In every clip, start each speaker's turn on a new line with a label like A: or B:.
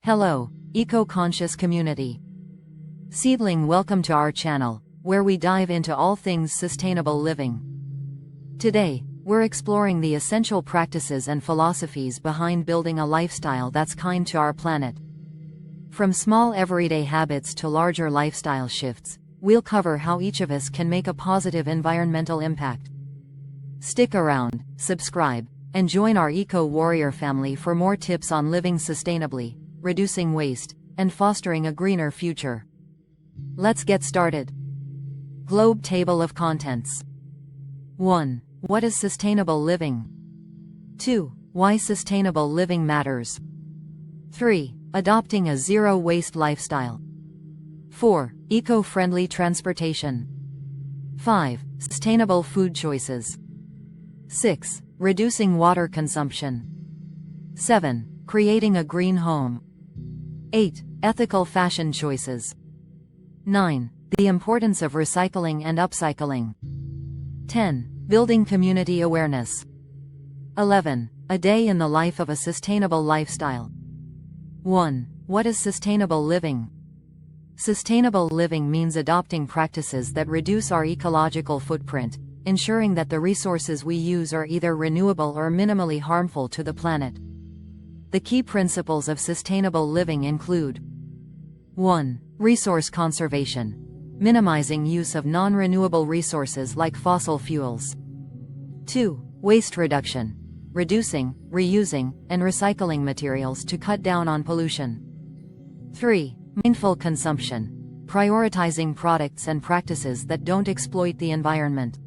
A: Hello, eco-conscious community. Seedling, welcome to our channel, where we dive into all things sustainable living. Today, we're exploring the essential practices and philosophies behind building a lifestyle that's kind to our planet. From small everyday habits to larger lifestyle shifts, we'll cover how each of us can make a positive environmental impact. Stick around, subscribe, and join our eco-warrior family for more tips on living sustainably, reducing waste, and fostering a greener future. Let's get started. Globe Table of Contents. 1. What is sustainable living? 2. Why sustainable living matters. 3. Adopting a zero-waste lifestyle. 4. Eco-friendly transportation. 5. Sustainable food choices. 6. Reducing water consumption. 7. Creating a green home. 8. Ethical fashion choices. 9. The importance of recycling and upcycling. 10. Building community awareness. 11. A day in the life of a sustainable lifestyle. 1. What is sustainable living? Sustainable living means adopting practices that reduce our ecological footprint, ensuring that the resources we use are either renewable or minimally harmful to the planet. The key principles of sustainable living include: 1. Resource conservation. Minimizing use of non-renewable resources like fossil fuels. 2. Waste reduction. Reducing, reusing, and recycling materials to cut down on pollution. 3. Mindful consumption. Prioritizing products and practices that don't exploit the environment.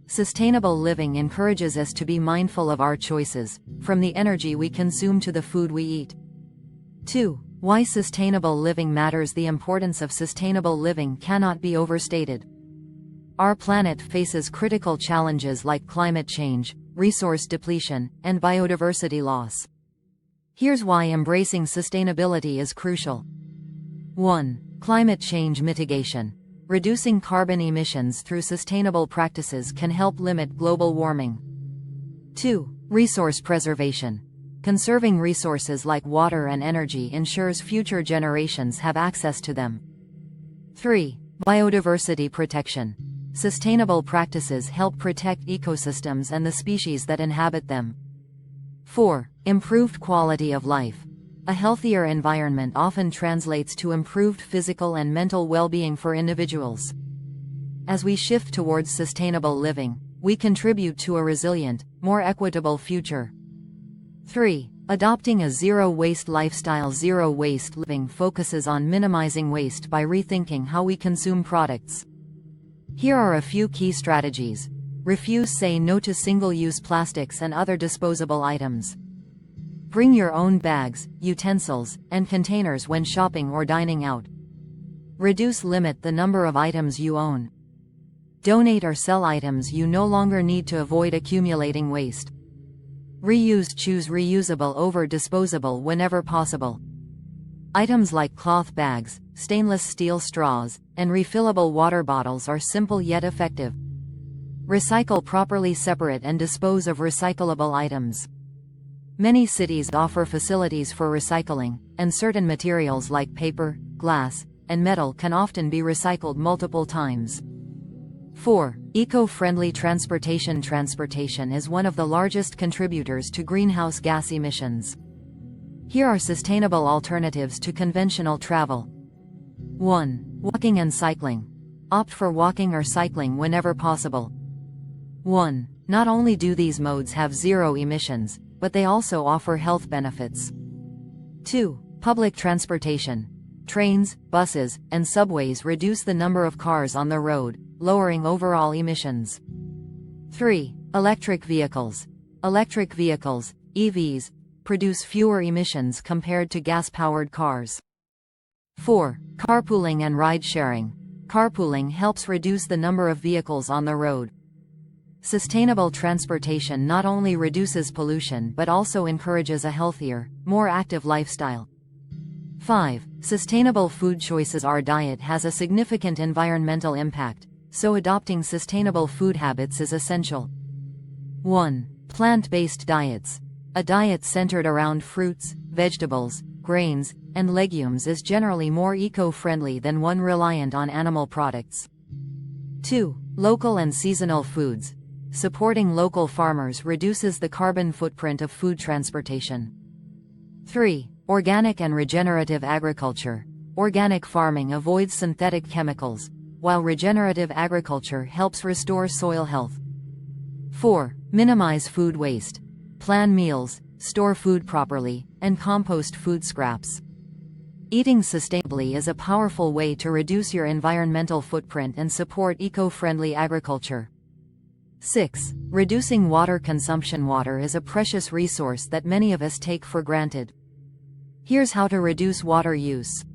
A: Sustainable living encourages us to be mindful of our choices, from the energy we consume to the food we eat. 2. Why sustainable living matters. The importance of sustainable living cannot be overstated. Our planet faces critical challenges like climate change, resource depletion, and biodiversity loss. Here's why embracing sustainability is crucial. 1. Climate change mitigation. Reducing carbon emissions through sustainable practices can help limit global warming. 2. Resource preservation. Conserving resources like water and energy ensures future generations have access to them. 3. Biodiversity protection. Sustainable practices help protect ecosystems and the species that inhabit them. 4. Improved quality of life. A healthier environment often translates to improved physical and mental well-being for individuals. As we shift towards sustainable living, we contribute to a resilient, more equitable future. 3. Adopting a zero-waste lifestyle. Zero-waste living focuses on minimizing waste by rethinking how we consume products. Here are a few key strategies. Say no to single-use plastics and other disposable items. Bring your own bags, utensils, and containers when shopping or dining out. Limit the number of items you own. Donate or sell items you no longer need to avoid accumulating waste. Choose reusable over disposable whenever possible. Items like cloth bags, stainless steel straws, and refillable water bottles are simple yet effective. Recycle properly. Separate and dispose of recyclable items. Many cities offer facilities for recycling, and certain materials like paper, glass, and metal can often be recycled multiple times. 4. Eco-friendly transportation. Transportation is one of the largest contributors to greenhouse gas emissions. Here are sustainable alternatives to conventional travel. 1. Walking and cycling. Opt for walking or cycling whenever possible. 1. Not only do these modes have zero emissions, but they also offer health benefits. 2. Public transportation. Trains, buses, and subways reduce the number of cars on the road, lowering overall emissions. 3. Electric vehicles. Electric vehicles, EVs, produce fewer emissions compared to gas-powered cars. 4. Carpooling and ride-sharing. Carpooling helps reduce the number of vehicles on the road. Sustainable transportation not only reduces pollution but also encourages a healthier, more active lifestyle. 5. Sustainable food choices. Our diet has a significant environmental impact, so adopting sustainable food habits is essential. 1. Plant-based diets. A diet centered around fruits, vegetables, grains, and legumes is generally more eco-friendly than one reliant on animal products. 2. Local and seasonal foods. Supporting local farmers reduces the carbon footprint of food transportation. 3. Organic and regenerative agriculture. Organic farming avoids synthetic chemicals, while regenerative agriculture helps restore soil health. 4. Minimize food waste. Plan meals, store food properly, and compost food scraps. Eating sustainably is a powerful way to reduce your environmental footprint and support eco-friendly agriculture. 6. Reducing water consumption. Water is a precious resource that many of us take for granted. Here's how to reduce water use.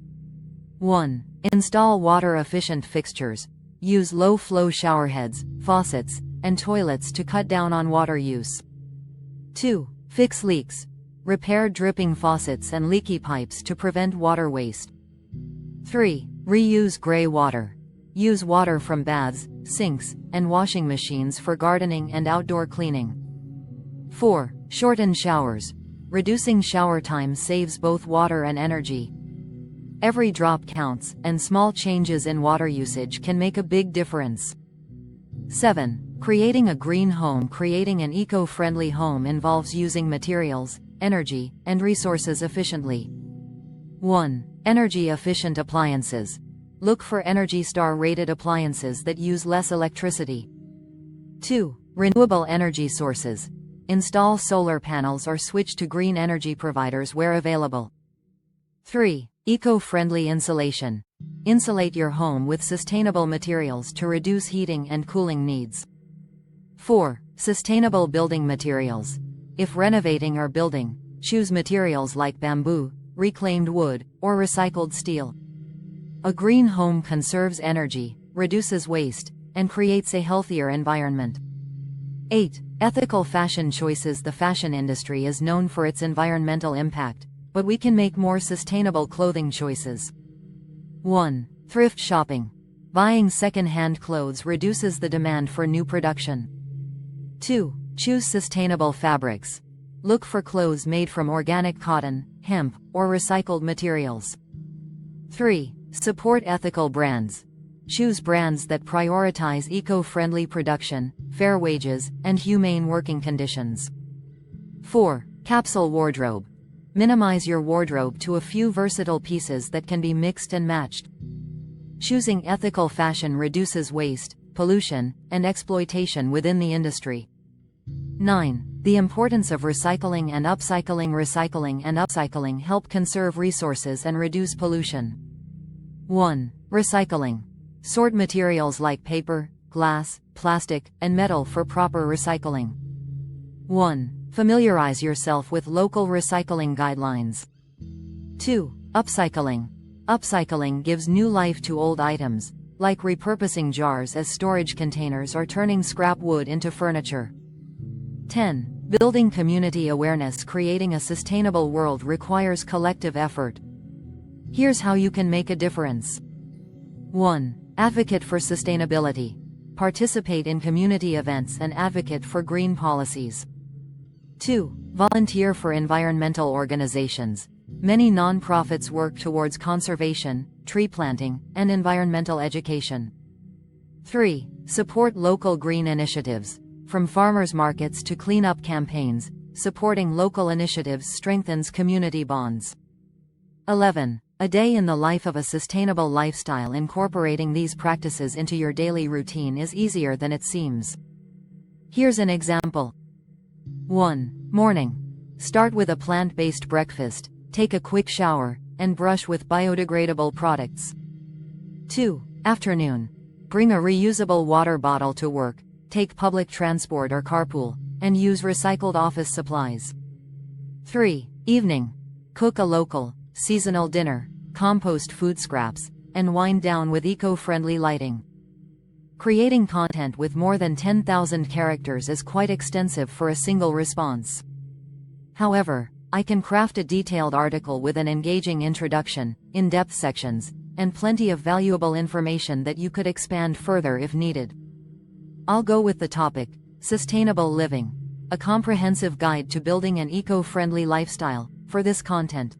A: 1. Install water-efficient fixtures. Use low-flow showerheads, faucets, and toilets to cut down on water use. 2. Fix leaks. Repair dripping faucets and leaky pipes to prevent water waste. 3. Reuse gray water. Use water from baths, sinks, and washing machines for gardening and outdoor cleaning. 4. Shorten showers. Reducing shower time saves both water and energy. Every drop counts, and small changes in water usage can make a big difference. 7. Creating a green home. Creating an eco-friendly home involves using materials, energy, and resources efficiently. 1. Energy-efficient appliances. Look for ENERGY STAR-rated appliances that use less electricity. 2. Renewable energy sources. Install solar panels or switch to green energy providers where available. 3. Eco-friendly insulation. Insulate your home with sustainable materials to reduce heating and cooling needs. 4. Sustainable building materials. If renovating or building, choose materials like bamboo, reclaimed wood, or recycled steel. A green home conserves energy, reduces waste, and creates a healthier environment. 8. Ethical fashion choices. The fashion industry is known for its environmental impact, but we can make more sustainable clothing choices. 1. Thrift shopping. Buying second-hand clothes reduces the demand for new production. 2. Choose sustainable fabrics. Look for clothes made from organic cotton, hemp, or recycled materials. 3. Support ethical brands. Choose brands that prioritize eco-friendly production, fair wages, and humane working conditions. 4. Capsule wardrobe. Minimize your wardrobe to a few versatile pieces that can be mixed and matched. Choosing ethical fashion reduces waste, pollution, and exploitation within the industry. 9. The importance of recycling and upcycling. Recycling and upcycling help conserve resources and reduce pollution. 1. Recycling. Sort materials like paper, glass, plastic, and metal for proper recycling. 1. Familiarize yourself with local recycling guidelines. 2. Upcycling. Upcycling gives new life to old items, like repurposing jars as storage containers or turning scrap wood into furniture. 10. Building community awareness. Creating a sustainable world requires collective effort. Here's how you can make a difference. 1. Advocate for sustainability. Participate in community events and advocate for green policies. 2. Volunteer for environmental organizations. Many nonprofits work towards conservation, tree planting, and environmental education. 3. Support local green initiatives. From farmers markets to cleanup campaigns, supporting local initiatives strengthens community bonds. 11. A day in the life of a sustainable lifestyle. Incorporating these practices into your daily routine is easier than it seems. Here's an example. 1. Morning. Start with a plant-based breakfast, take a quick shower, and brush with biodegradable products. 2. Afternoon. Bring a reusable water bottle to work, take public transport or carpool, and use recycled office supplies. 3. Evening. Cook a local, seasonal dinner, compost food scraps, and wind down with eco-friendly lighting. Creating content with more than 10,000 characters is quite extensive for a single response. However, I can craft a detailed article with an engaging introduction, in-depth sections, and plenty of valuable information that you could expand further if needed. I'll go with the topic, Sustainable Living, a comprehensive guide to building an eco-friendly lifestyle, for this content.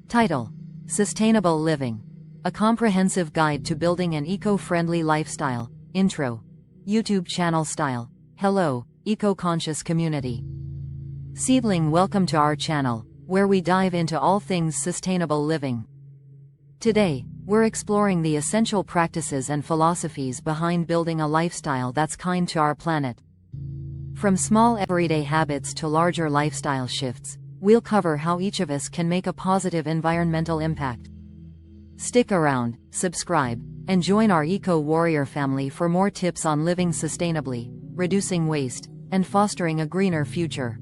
A: Title: Sustainable Living. A comprehensive guide to building an eco-friendly lifestyle. Intro. YouTube channel style. Hello, eco-conscious community. Seedling, welcome to our channel, where we dive into all things sustainable living. Today, we're exploring the essential practices and philosophies behind building a lifestyle that's kind to our planet. From small everyday habits to larger lifestyle shifts, we'll cover how each of us can make a positive environmental impact. Stick around, subscribe, and join our eco-warrior family for more tips on living sustainably, reducing waste, and fostering a greener future.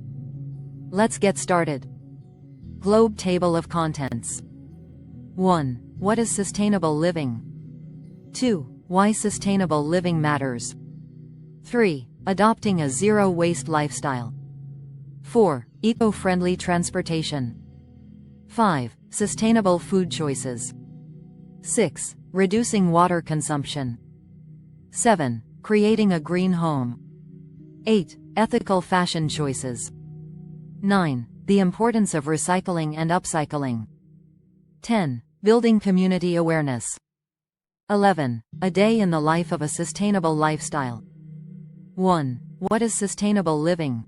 A: Let's get started. Globe Table of Contents. 1. What is sustainable living? 2. Why sustainable living matters. 3. Adopting a zero-waste lifestyle. 4. Eco-friendly transportation. 5. Sustainable food choices. 6. Reducing water consumption. 7. Creating a green home. 8. Ethical fashion choices. 9. The importance of recycling and upcycling. 10. Building community awareness. 11. A day in the life of a sustainable lifestyle. 1. What is sustainable living?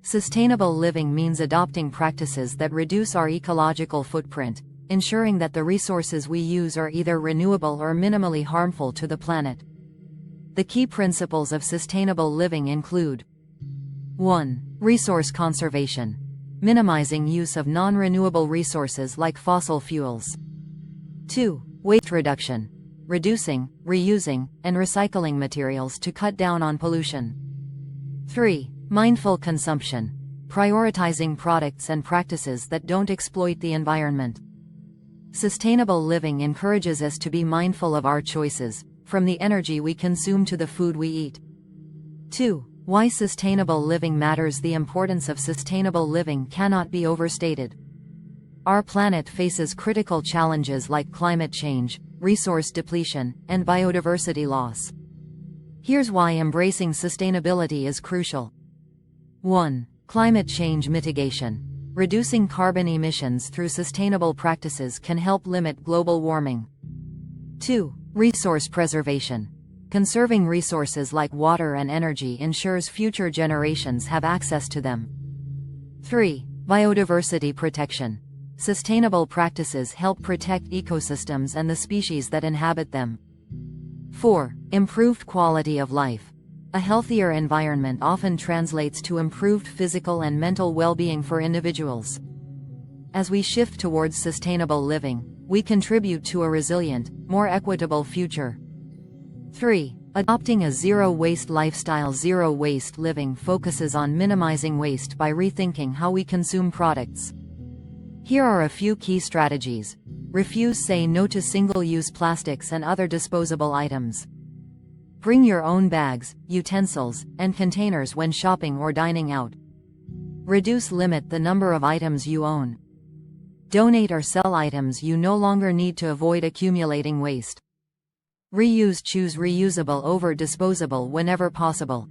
A: Sustainable living means adopting practices that reduce our ecological footprint, ensuring that the resources we use are either renewable or minimally harmful to the planet. The key principles of sustainable living include: 1. Resource conservation. Minimizing use of non-renewable resources like fossil fuels. 2. Waste reduction. Reducing, reusing, and recycling materials to cut down on pollution. 3. Mindful consumption. Prioritizing products and practices that don't exploit the environment. Sustainable living encourages us to be mindful of our choices, from the energy we consume to the food we eat. 2. Why sustainable living matters. The importance of sustainable living cannot be overstated. Our planet faces critical challenges like climate change, resource depletion, and biodiversity loss. Here's why embracing sustainability is crucial. 1. Climate change mitigation. Reducing carbon emissions through sustainable practices can help limit global warming. 2. Resource preservation. Conserving resources like water and energy ensures future generations have access to them. 3. Biodiversity protection. Sustainable practices help protect ecosystems and the species that inhabit them. 4. Improved quality of life. A healthier environment often translates to improved physical and mental well-being for individuals. As we shift towards sustainable living, we contribute to a resilient, more equitable future. 3. Adopting a zero-waste lifestyle. Zero-waste living focuses on minimizing waste by rethinking how we consume products. Here are a few key strategies. Refuse, say no to single-use plastics and other disposable items. Bring your own bags, utensils, and containers when shopping or dining out. Reduce, limit the number of items you own. Donate or sell items you no longer need to avoid accumulating waste. Reuse, choose reusable over disposable whenever possible.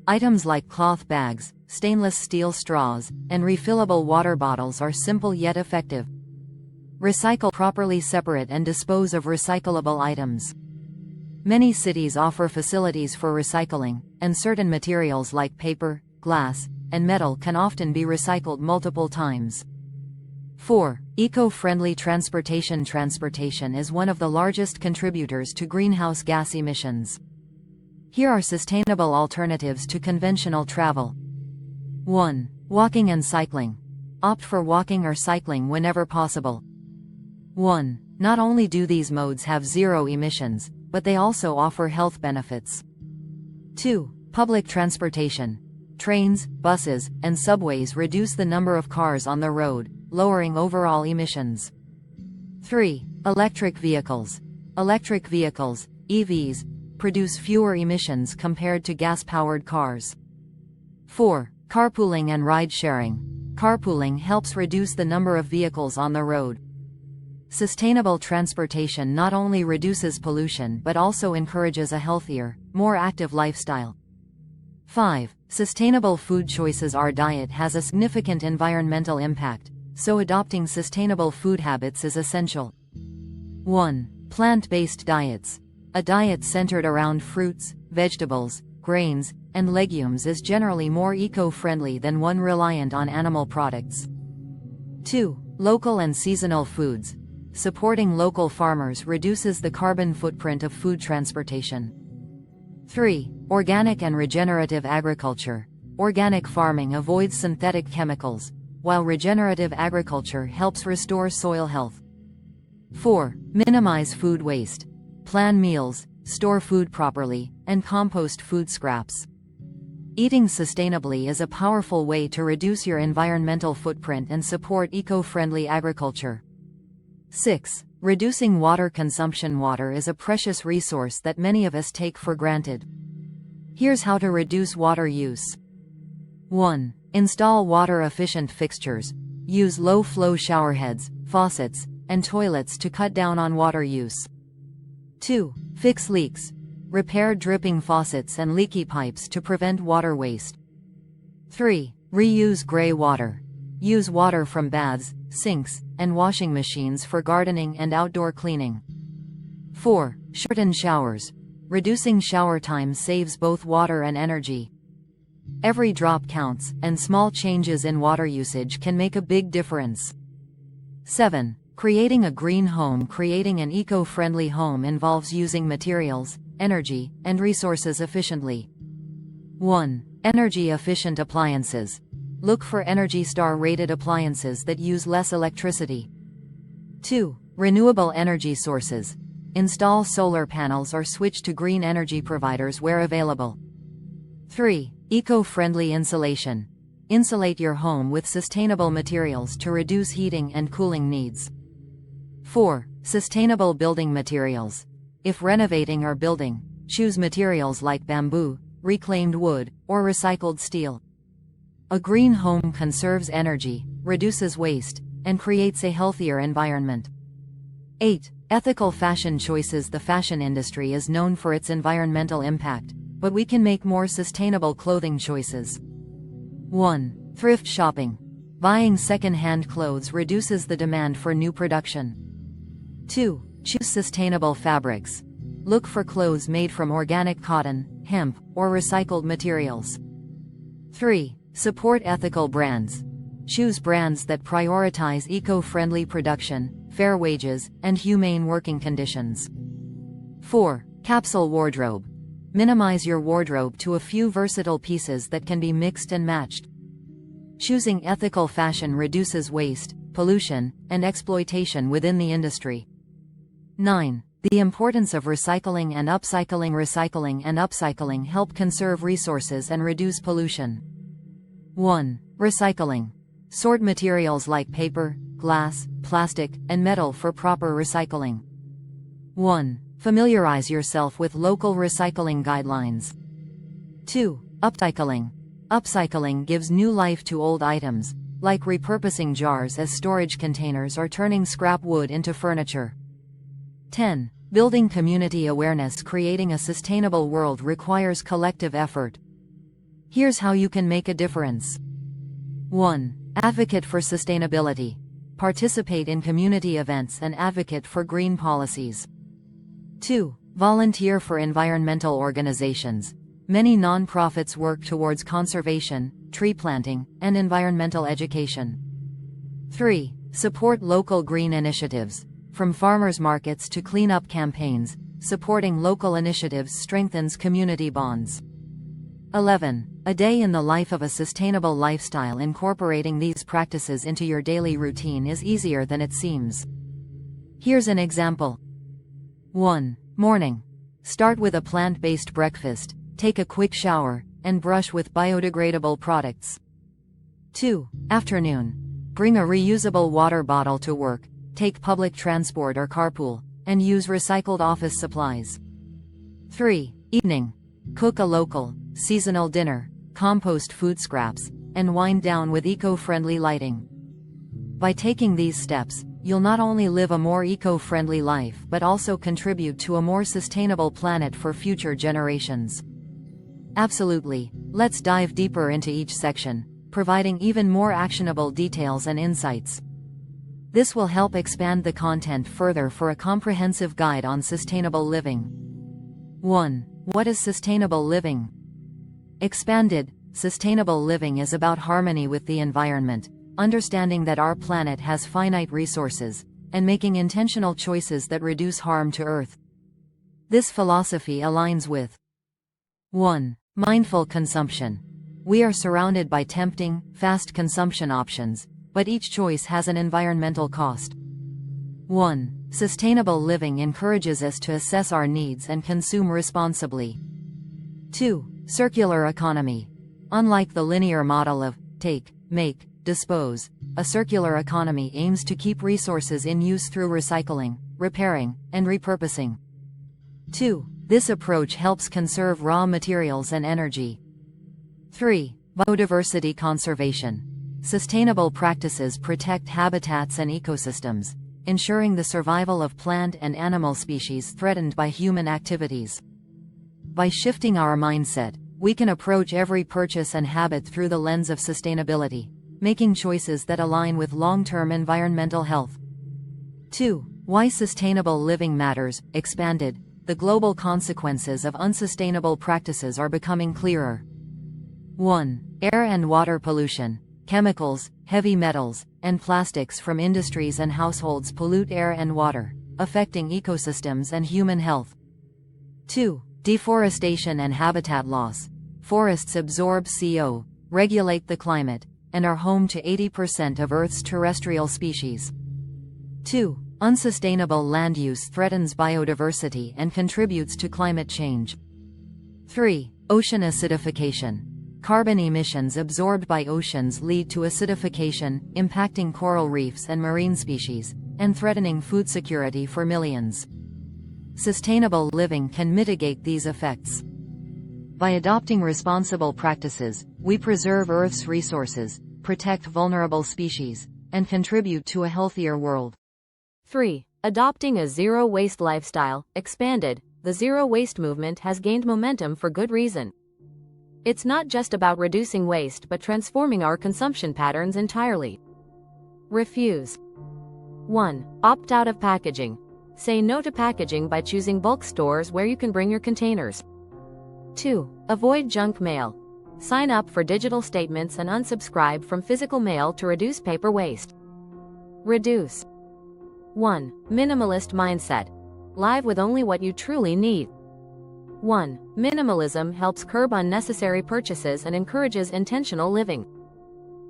A: Items like cloth bags, stainless steel straws, and refillable water bottles are simple yet effective. Recycle, properly separate and dispose of recyclable items. Many cities offer facilities for recycling, and certain materials like paper, glass, and metal can often be recycled multiple times. 4. Eco-friendly transportation. Transportation is one of the largest contributors to greenhouse gas emissions. Here are sustainable alternatives to conventional travel. 1. Walking and cycling. Opt for walking or cycling whenever possible. 1. Not only do these modes have zero emissions, but they also offer health benefits. 2. Public transportation. Trains, buses, and subways reduce the number of cars on the road, lowering overall emissions. 3. Electric vehicles. Electric vehicles, EVs, produce fewer emissions compared to gas-powered cars. 4. Carpooling and ride-sharing. Carpooling helps reduce the number of vehicles on the road. Sustainable transportation not only reduces pollution but also encourages a healthier, more active lifestyle. 5. Sustainable food choices. Our diet has a significant environmental impact, so adopting sustainable food habits is essential. 1. Plant-based diets. A diet centered around fruits, vegetables, grains, and legumes is generally more eco-friendly than one reliant on animal products. 2. Local and seasonal foods. Supporting local farmers reduces the carbon footprint of food transportation. 3. Organic and regenerative agriculture. Organic farming avoids synthetic chemicals, while regenerative agriculture helps restore soil health. 4. Minimize food waste. Plan meals, store food properly, and compost food scraps. Eating sustainably is a powerful way to reduce your environmental footprint and support eco-friendly agriculture. 6. Reducing water consumption. Water is a precious resource that many of us take for granted. Here's how to reduce water use. 1. Install water-efficient fixtures. Use low-flow showerheads, faucets, and toilets to cut down on water use. 2. Fix leaks. Repair dripping faucets and leaky pipes to prevent water waste. 3. Reuse gray water. Use water from baths, sinks, and washing machines for gardening and outdoor cleaning. 4. Shorten showers. Reducing shower time saves both water and energy. Every drop counts, and small changes in water usage can make a big difference. 7. Creating a green home. Creating an eco-friendly home involves using materials, energy, and resources efficiently. 1. Energy-efficient appliances. Look for ENERGY STAR-rated appliances that use less electricity. 2. Renewable energy sources. Install solar panels or switch to green energy providers where available. 3. Eco-friendly insulation. Insulate your home with sustainable materials to reduce heating and cooling needs. 4. Sustainable building materials. If renovating or building, choose materials like bamboo, reclaimed wood, or recycled steel. A green home conserves energy, reduces waste, and creates a healthier environment. 8. Ethical fashion choices. The fashion industry is known for its environmental impact, but we can make more sustainable clothing choices. 1. Thrift shopping. Buying second-hand clothes reduces the demand for new production. 2. Choose sustainable fabrics. Look for clothes made from organic cotton, hemp, or recycled materials. 3. Support ethical brands. Choose brands that prioritize eco-friendly production, fair wages, and humane working conditions. 4. Capsule wardrobe. Minimize your wardrobe to a few versatile pieces that can be mixed and matched. Choosing ethical fashion reduces waste, pollution, and exploitation within the industry. 9. The importance of recycling and upcycling. Recycling and upcycling help conserve resources and reduce pollution. 1. Recycling. Sort materials like paper, glass, plastic, and metal for proper recycling. 1. Familiarize yourself with local recycling guidelines. 2. Upcycling. Upcycling gives new life to old items, like repurposing jars as storage containers or turning scrap wood into furniture. 10. Building community awareness. Creating a sustainable world requires collective effort. Here's how you can make a difference. 1. Advocate for sustainability. Participate in community events and advocate for green policies. 2. Volunteer for environmental organizations. Many nonprofits work towards conservation, tree planting, and environmental education. 3. Support local green initiatives. From farmers markets to cleanup campaigns, supporting local initiatives strengthens community bonds. 11. A day in the life of a sustainable lifestyle. Incorporating these practices into your daily routine is easier than it seems. Here's an example. 1. Morning. Start with a plant-based breakfast, take a quick shower, and brush with biodegradable products. 2. Afternoon. Bring a reusable water bottle to work, take public transport or carpool, and use recycled office supplies. 3. Evening. Cook a local, seasonal dinner, compost food scraps, and wind down with eco-friendly lighting. By taking these steps, you'll not only live a more eco-friendly life but also contribute to a more sustainable planet for future generations. Absolutely. Let's dive deeper into each section, providing even more actionable details and insights. This will help expand the content further for a comprehensive guide on sustainable living. 1. What is sustainable living? Expanded, sustainable living is about harmony with the environment, understanding that our planet has finite resources, and making intentional choices that reduce harm to Earth. This philosophy aligns with 1. Mindful consumption. We are surrounded by tempting, fast consumption options, but each choice has an environmental cost. 1. Sustainable living encourages us to assess our needs and consume responsibly. 2. Circular economy. Unlike the linear model of take, make, dispose, a circular economy aims to keep resources in use through recycling, repairing, and repurposing. 2. This approach helps conserve raw materials and energy. 3. Biodiversity conservation. Sustainable practices protect habitats and ecosystems, ensuring the survival of plant and animal species threatened by human activities. By shifting our mindset, we can approach every purchase and habit through the lens of sustainability, making choices that align with long-term environmental health. 2. Why sustainable living matters. Expanded, the global consequences of unsustainable practices are becoming clearer. 1. Air and water pollution. Chemicals, heavy metals, and plastics from industries and households pollute air and water, affecting ecosystems and human health. 2. Deforestation and habitat loss. Forests absorb CO, regulate the climate, and are home to 80% of Earth's terrestrial species. 2. Unsustainable land use threatens biodiversity and contributes to climate change. 3. Ocean acidification. Carbon emissions absorbed by oceans lead to acidification, impacting coral reefs and marine species, and threatening food security for millions. Sustainable living can mitigate these effects. By adopting responsible practices, we preserve Earth's resources, protect vulnerable species, and contribute to a healthier world.
B: 3. Adopting a zero-waste lifestyle. Expanded, the zero-waste movement has gained momentum for good reason. It's not just about reducing waste but transforming our consumption patterns entirely. Refuse. 1. Opt out of packaging. Say no to packaging by choosing bulk stores where you can bring your containers. 2. Avoid junk mail. Sign up for digital statements and unsubscribe from physical mail to reduce paper waste. Reduce. 1. Minimalist mindset. Live with only what you truly need. 1. Minimalism helps curb unnecessary purchases and encourages intentional living.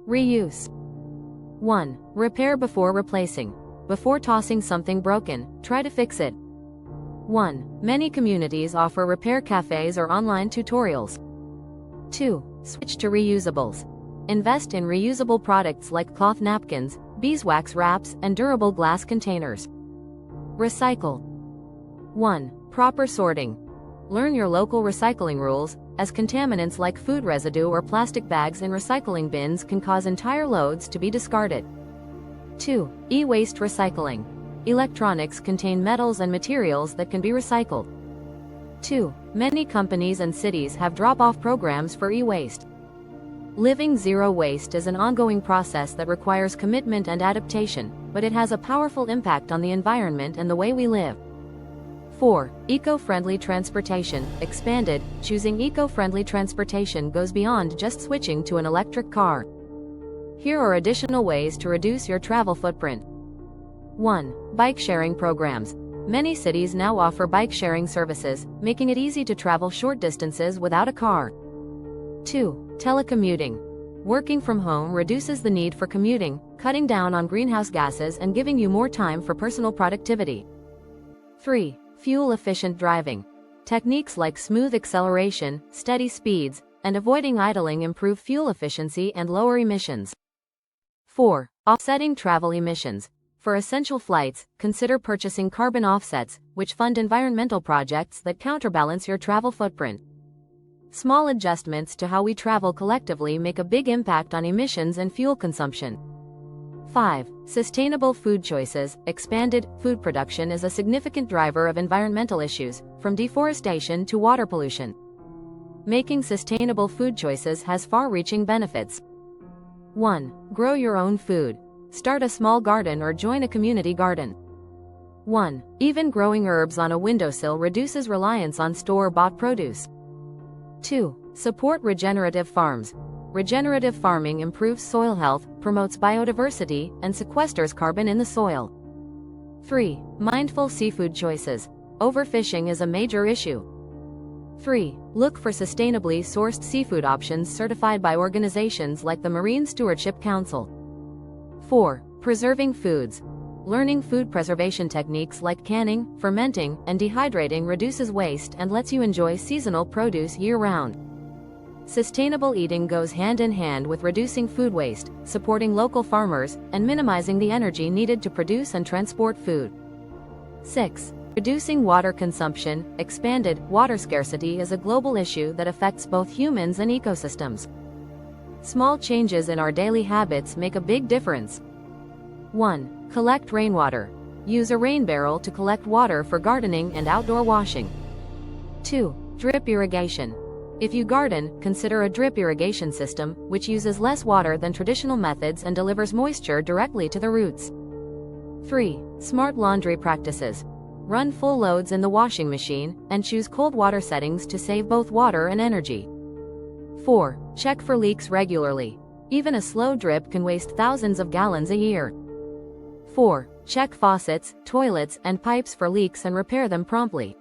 B: Reuse. 1. Repair before replacing. Before tossing something broken, try to fix it. 1. Many communities offer repair cafes or online tutorials. 2. Switch to reusables. Invest in reusable products like cloth napkins, beeswax wraps, and durable glass containers. Recycle. 1. Proper sorting. Learn your local recycling rules, as contaminants like food residue or plastic bags in recycling bins can cause entire loads to be discarded. 2. E-waste recycling. Electronics contain metals and materials that can be recycled. 2. Many companies and cities have drop-off programs for e-waste. Living zero waste is an ongoing process that requires commitment and adaptation, but it has a powerful impact on the environment and the way we live. 4. Eco-friendly transportation. Expanded, choosing eco-friendly transportation goes beyond just switching to an electric car. Here are additional ways to reduce your travel footprint. 1. Bike-sharing programs. Many cities now offer bike-sharing services, making it easy to travel short distances without a car. 2. Telecommuting. Working from home reduces the need for commuting, cutting down on greenhouse gases and giving you more time for personal productivity. 3. Fuel-efficient driving. Techniques like smooth acceleration, steady speeds, and avoiding idling improve fuel efficiency and lower emissions. 4. Offsetting travel emissions. For essential flights, consider purchasing carbon offsets, which fund environmental projects that counterbalance your travel footprint. Small adjustments to how we travel collectively make a big impact on emissions and fuel consumption. 5. Sustainable food choices. Expanded, food production is a significant driver of environmental issues, from deforestation to water pollution. Making sustainable food choices has far-reaching benefits. 1. Grow your own food. Start a small garden or join a community garden. 1. Even growing herbs on a windowsill reduces reliance on store-bought produce. 2. Support regenerative farms. Regenerative farming improves soil health, promotes biodiversity, and sequesters carbon in the soil. 3. Mindful seafood choices. Overfishing is a major issue. 3. Look for sustainably sourced seafood options certified by organizations like the Marine Stewardship Council. 4. Preserving foods. Learning food preservation techniques like canning, fermenting, and dehydrating reduces waste and lets you enjoy seasonal produce year-round. Sustainable eating goes hand in hand with reducing food waste, supporting local farmers, and minimizing the energy needed to produce and transport food. 6. Reducing water consumption. Expanded water scarcity is a global issue that affects both humans and ecosystems. Small changes in our daily habits make a big difference. 1. Collect rainwater. Use a rain barrel to collect water for gardening and outdoor washing. 2. Drip irrigation. If you garden, consider a drip irrigation system, which uses less water than traditional methods and delivers moisture directly to the roots. 3. Smart laundry practices. Run full loads in the washing machine, and choose cold water settings to save both water and energy. 4. Check for leaks regularly. Even a slow drip can waste thousands of gallons a year. 4. Check faucets, toilets, and pipes for leaks and repair them promptly.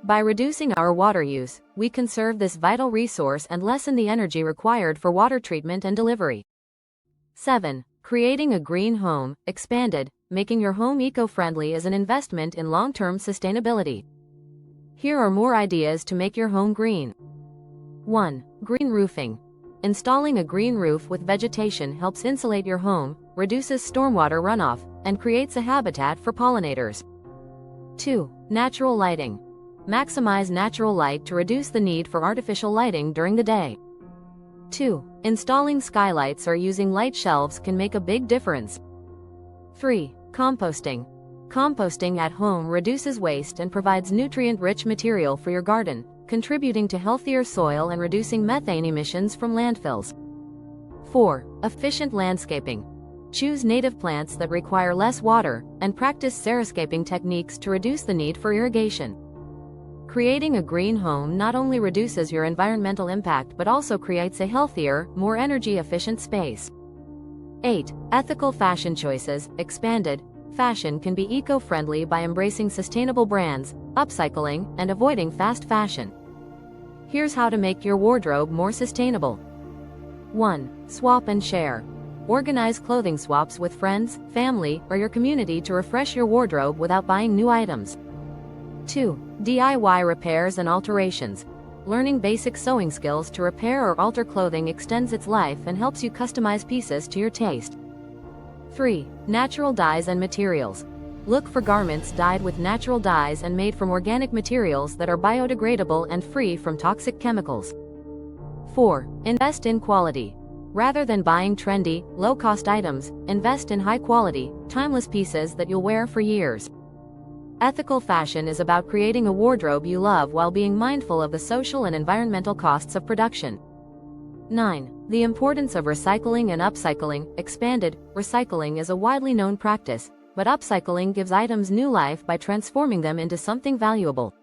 B: By reducing our water use, we conserve this vital resource and lessen the energy required for water treatment and delivery. 7. Creating a green home. Expanded. Making your home eco-friendly is an investment in long-term sustainability. Here are more ideas to make your home green. 1. Green roofing. Installing a green roof with vegetation helps insulate your home, reduces stormwater runoff, and creates a habitat for pollinators. 2. Natural lighting. Maximize natural light to reduce the need for artificial lighting during the day. 2. Installing skylights or using light shelves can make a big difference. 3. Composting. Composting at home reduces waste and provides nutrient-rich material for your garden, contributing to healthier soil and reducing methane emissions from landfills. 4. Efficient landscaping. Choose native plants that require less water, and practice xeriscaping techniques to reduce the need for irrigation. Creating a green home not only reduces your environmental impact but also creates a healthier, more energy-efficient space. 8. Ethical fashion choices. Expanded. Fashion can be eco-friendly by embracing sustainable brands, upcycling, and avoiding fast fashion. Here's how to make your wardrobe more sustainable. 1. Swap and share. Organize clothing swaps with friends, family, or your community to refresh your wardrobe without buying new items. 2. DIY repairs and alterations. Learning basic sewing skills to repair or alter clothing extends its life and helps you customize pieces to your taste. 3. Natural dyes and materials. Look for garments dyed with natural dyes and made from organic materials that are biodegradable and free from toxic chemicals. 4. Invest in quality. Rather than buying trendy, low-cost items, invest in high-quality, timeless pieces that you'll wear for years. Ethical fashion is about creating a wardrobe you love while being mindful of the social and environmental costs of production. 9. The importance of recycling and upcycling. Expanded. Recycling is a widely known practice, but upcycling gives items new life by transforming them into something valuable.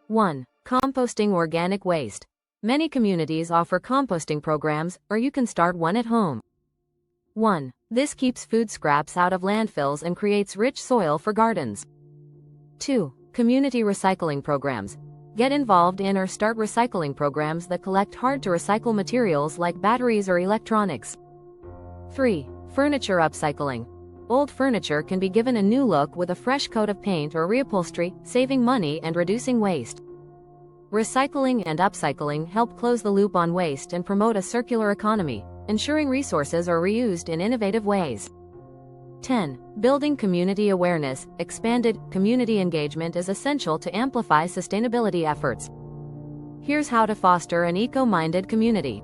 B: 1. Composting organic waste. Many communities offer composting programs, or you can start one at home. 1. This keeps food scraps out of landfills and creates rich soil for gardens. 2. Community recycling programs. Get involved in or start recycling programs that collect hard-to-recycle materials like batteries or electronics. 3. Furniture upcycling. Old furniture can be given a new look with a fresh coat of paint or reupholstery, saving money and reducing waste. Recycling and upcycling help close the loop on waste and promote a circular economy, ensuring resources are reused in innovative ways. 10. Building community awareness. Expanded. Community engagement is essential to amplify sustainability efforts. Here's how to foster an eco-minded community.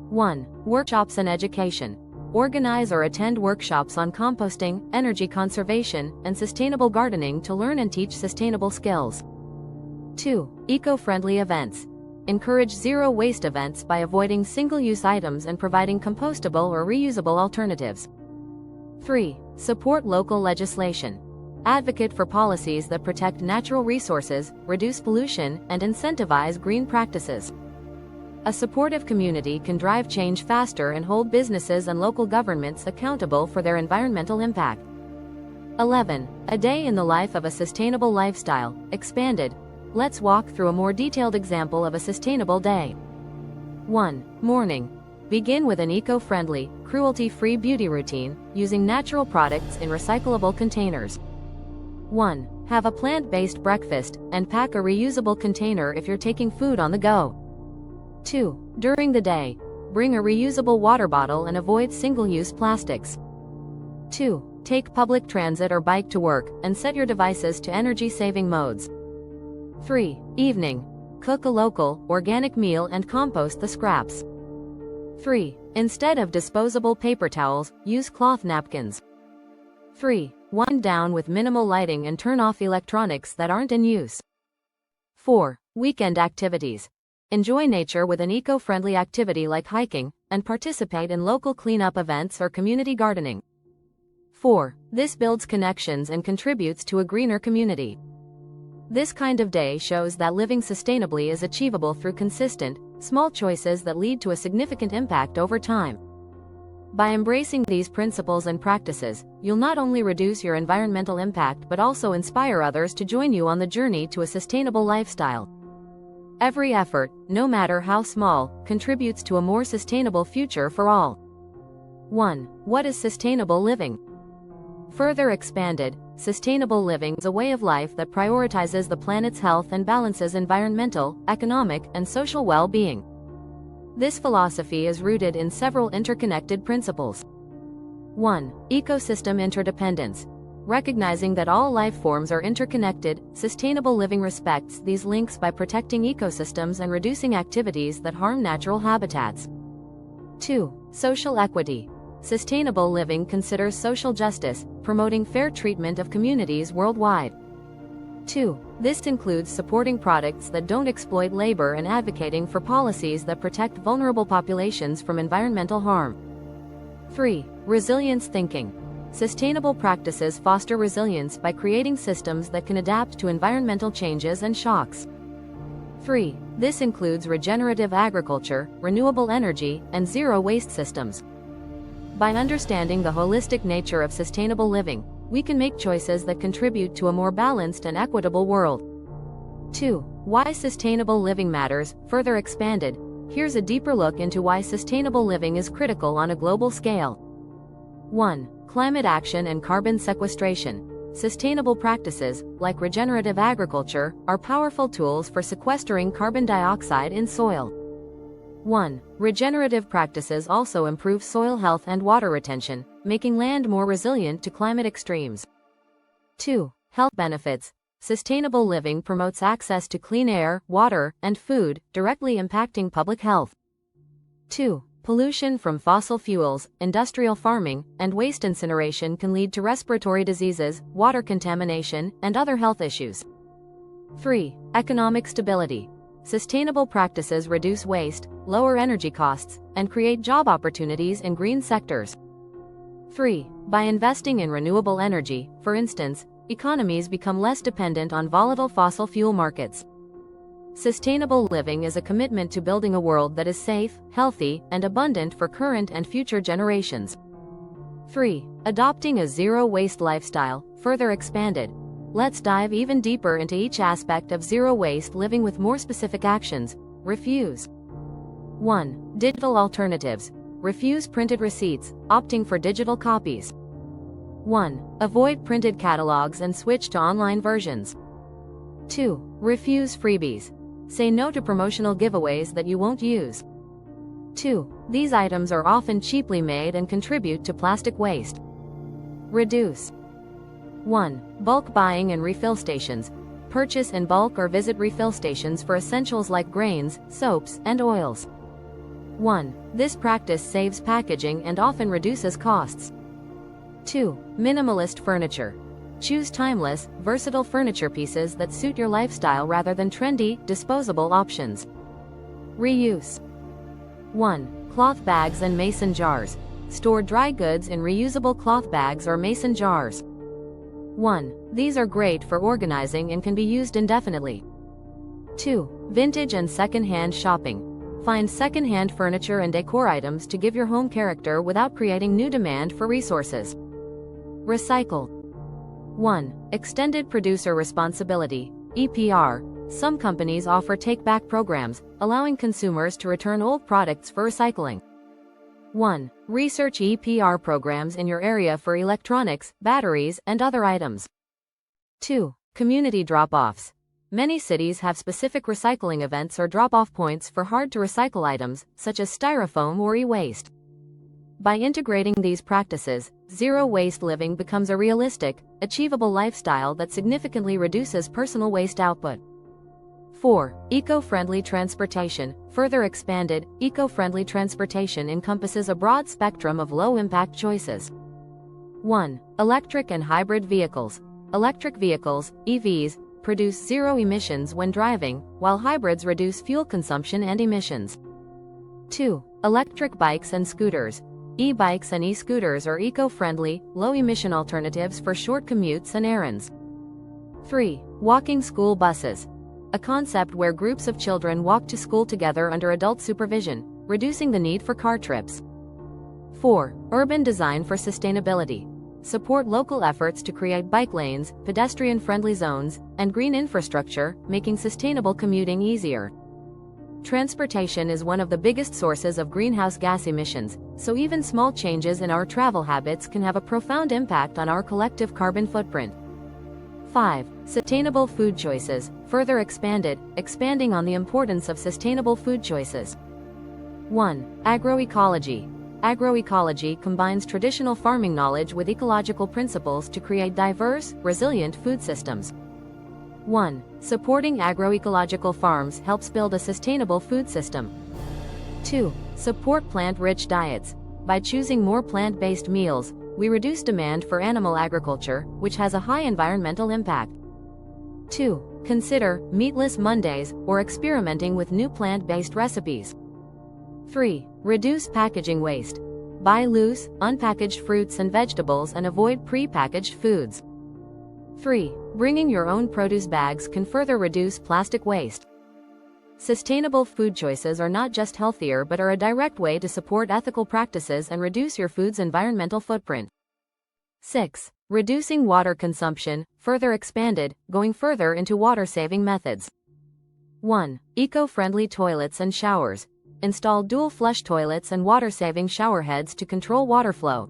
B: 1. Workshops and education. Organize or attend workshops on composting, energy conservation, and sustainable gardening to learn and teach sustainable skills. 2. Eco-friendly events. Encourage zero-waste events by avoiding single-use items and providing compostable or reusable alternatives. 3. Support local legislation. Advocate for policies that protect natural resources, reduce pollution, and incentivize green practices. A supportive community can drive change faster and hold businesses and local governments accountable for their environmental impact. 11. A day in the life of a sustainable lifestyle, expanded. Let's walk through a more detailed example of a sustainable day. 1. Morning. Begin with an eco-friendly, cruelty-free beauty routine, using natural products in recyclable containers. 1. Have a plant-based breakfast, and pack a reusable container if you're taking food on the go. 2. During the day, bring a reusable water bottle and avoid single-use plastics. 2. Take public transit or bike to work, and set your devices to energy-saving modes. 3. Evening. Cook a local, organic meal and compost the scraps. 3. Instead of disposable paper towels, use cloth napkins. 3. Wind down with minimal lighting and turn off electronics that aren't in use. 4. Weekend activities. Enjoy nature with an eco-friendly activity like hiking, and participate in local cleanup events or community gardening. 4. This builds connections and contributes to a greener community. This kind of day shows that living sustainably is achievable through consistent, small choices that lead to a significant impact over time. By embracing these principles and practices, you'll not only reduce your environmental impact but also inspire others to join you on the journey to a sustainable lifestyle. Every effort, no matter how small, contributes to a more sustainable future for all. 1. What is sustainable living? Further expanded, sustainable living is a way of life that prioritizes the planet's health and balances environmental, economic, and social well-being. This philosophy is rooted in several interconnected principles. 1. Ecosystem interdependence. Recognizing that all life forms are interconnected, sustainable living respects these links by protecting ecosystems and reducing activities that harm natural habitats. 2. Social equity. Sustainable living considers social justice, promoting fair treatment of communities worldwide. 2. This includes supporting products that don't exploit labor and advocating for policies that protect vulnerable populations from environmental harm. 3. Resilience thinking. Sustainable practices foster resilience by creating systems that can adapt to environmental changes and shocks. 3. This includes regenerative agriculture, renewable energy, and zero-waste systems. By understanding the holistic nature of sustainable living, we can make choices that contribute to a more balanced and equitable world. 2. Why sustainable living matters, further expanded. Here's a deeper look into why sustainable living is critical on a global scale. 1. Climate action and carbon sequestration. Sustainable practices, like regenerative agriculture, are powerful tools for sequestering carbon dioxide in soil. 1. Regenerative practices also improve soil health and water retention, making land more resilient to climate extremes. 2. Health benefits. Sustainable living promotes access to clean air, water, and food, directly impacting public health. 2. Pollution from fossil fuels, industrial farming, and waste incineration can lead to respiratory diseases, water contamination, and other health issues. 3. Economic stability. Sustainable practices reduce waste, lower energy costs, and create job opportunities in green sectors. 3. By investing in renewable energy, for instance, economies become less dependent on volatile fossil fuel markets. Sustainable living is a commitment to building a world that is safe, healthy, and abundant for current and future generations. 3. Adopting a zero-waste lifestyle, further expanded. Let's dive even deeper into each aspect of zero-waste living with more specific actions. Refuse. 1. Digital alternatives. Refuse printed receipts, opting for digital copies. 1. Avoid printed catalogs and switch to online versions. 2. Refuse freebies. Say no to promotional giveaways that you won't use. 2. These items are often cheaply made and contribute to plastic waste. Reduce. 1. Bulk buying and refill stations. Purchase in bulk or visit refill stations for essentials like grains, soaps, and oils. 1. This practice saves packaging and often reduces costs. 2. Minimalist furniture. Choose timeless, versatile furniture pieces that suit your lifestyle rather than trendy, disposable options. Reuse. 1. Cloth bags and mason jars. Store dry goods in reusable cloth bags or mason jars. 1. These are great for organizing and can be used indefinitely. 2. Vintage and second-hand shopping. Find second-hand furniture and decor items to give your home character without creating new demand for resources. Recycle. 1. Extended Producer Responsibility, EPR. Some companies offer take-back programs, allowing consumers to return old products for recycling. 1. Research EPR programs in your area for electronics, batteries, and other items. 2. Community drop-offs. Many cities have specific recycling events or drop-off points for hard-to-recycle items, such as styrofoam or e-waste. By integrating these practices, zero-waste living becomes a realistic, achievable lifestyle that significantly reduces personal waste output. 4. Eco-friendly transportation. Further expanded, eco-friendly transportation encompasses a broad spectrum of low-impact choices. 1. Electric and hybrid vehicles. Electric vehicles, EVs, produce zero emissions when driving, while hybrids reduce fuel consumption and emissions. 2. Electric bikes and scooters. E-bikes and e-scooters are eco-friendly, low-emission alternatives for short commutes and errands. 3. Walking school buses. A concept where groups of children walk to school together under adult supervision, reducing the need for car trips. 4. Urban design for sustainability. Support local efforts to create bike lanes, pedestrian-friendly zones, and green infrastructure, making sustainable commuting easier. Transportation is one of the biggest sources of greenhouse gas emissions, so even small changes in our travel habits can have a profound impact on our collective carbon footprint. 5. Sustainable food choices. Further expanding on the importance of sustainable food choices. 1. Agroecology. Agroecology combines traditional farming knowledge with ecological principles to create diverse, resilient food systems. 1. Supporting agroecological farms helps build a sustainable food system. 2. Support plant-rich diets. By choosing more plant-based meals, we reduce demand for animal agriculture, which has a high environmental impact. 2. Consider meatless Mondays or experimenting with new plant-based recipes. 3. Reduce packaging waste. Buy loose, unpackaged fruits and vegetables and avoid pre-packaged foods. 3. Bringing your own produce bags can further reduce plastic waste. Sustainable food choices are not just healthier but are a direct way to support ethical practices and reduce your food's environmental footprint. 6. Reducing water consumption, going further into water-saving methods. 1. Eco-friendly toilets and showers. Install dual flush toilets and water-saving shower heads to control water flow.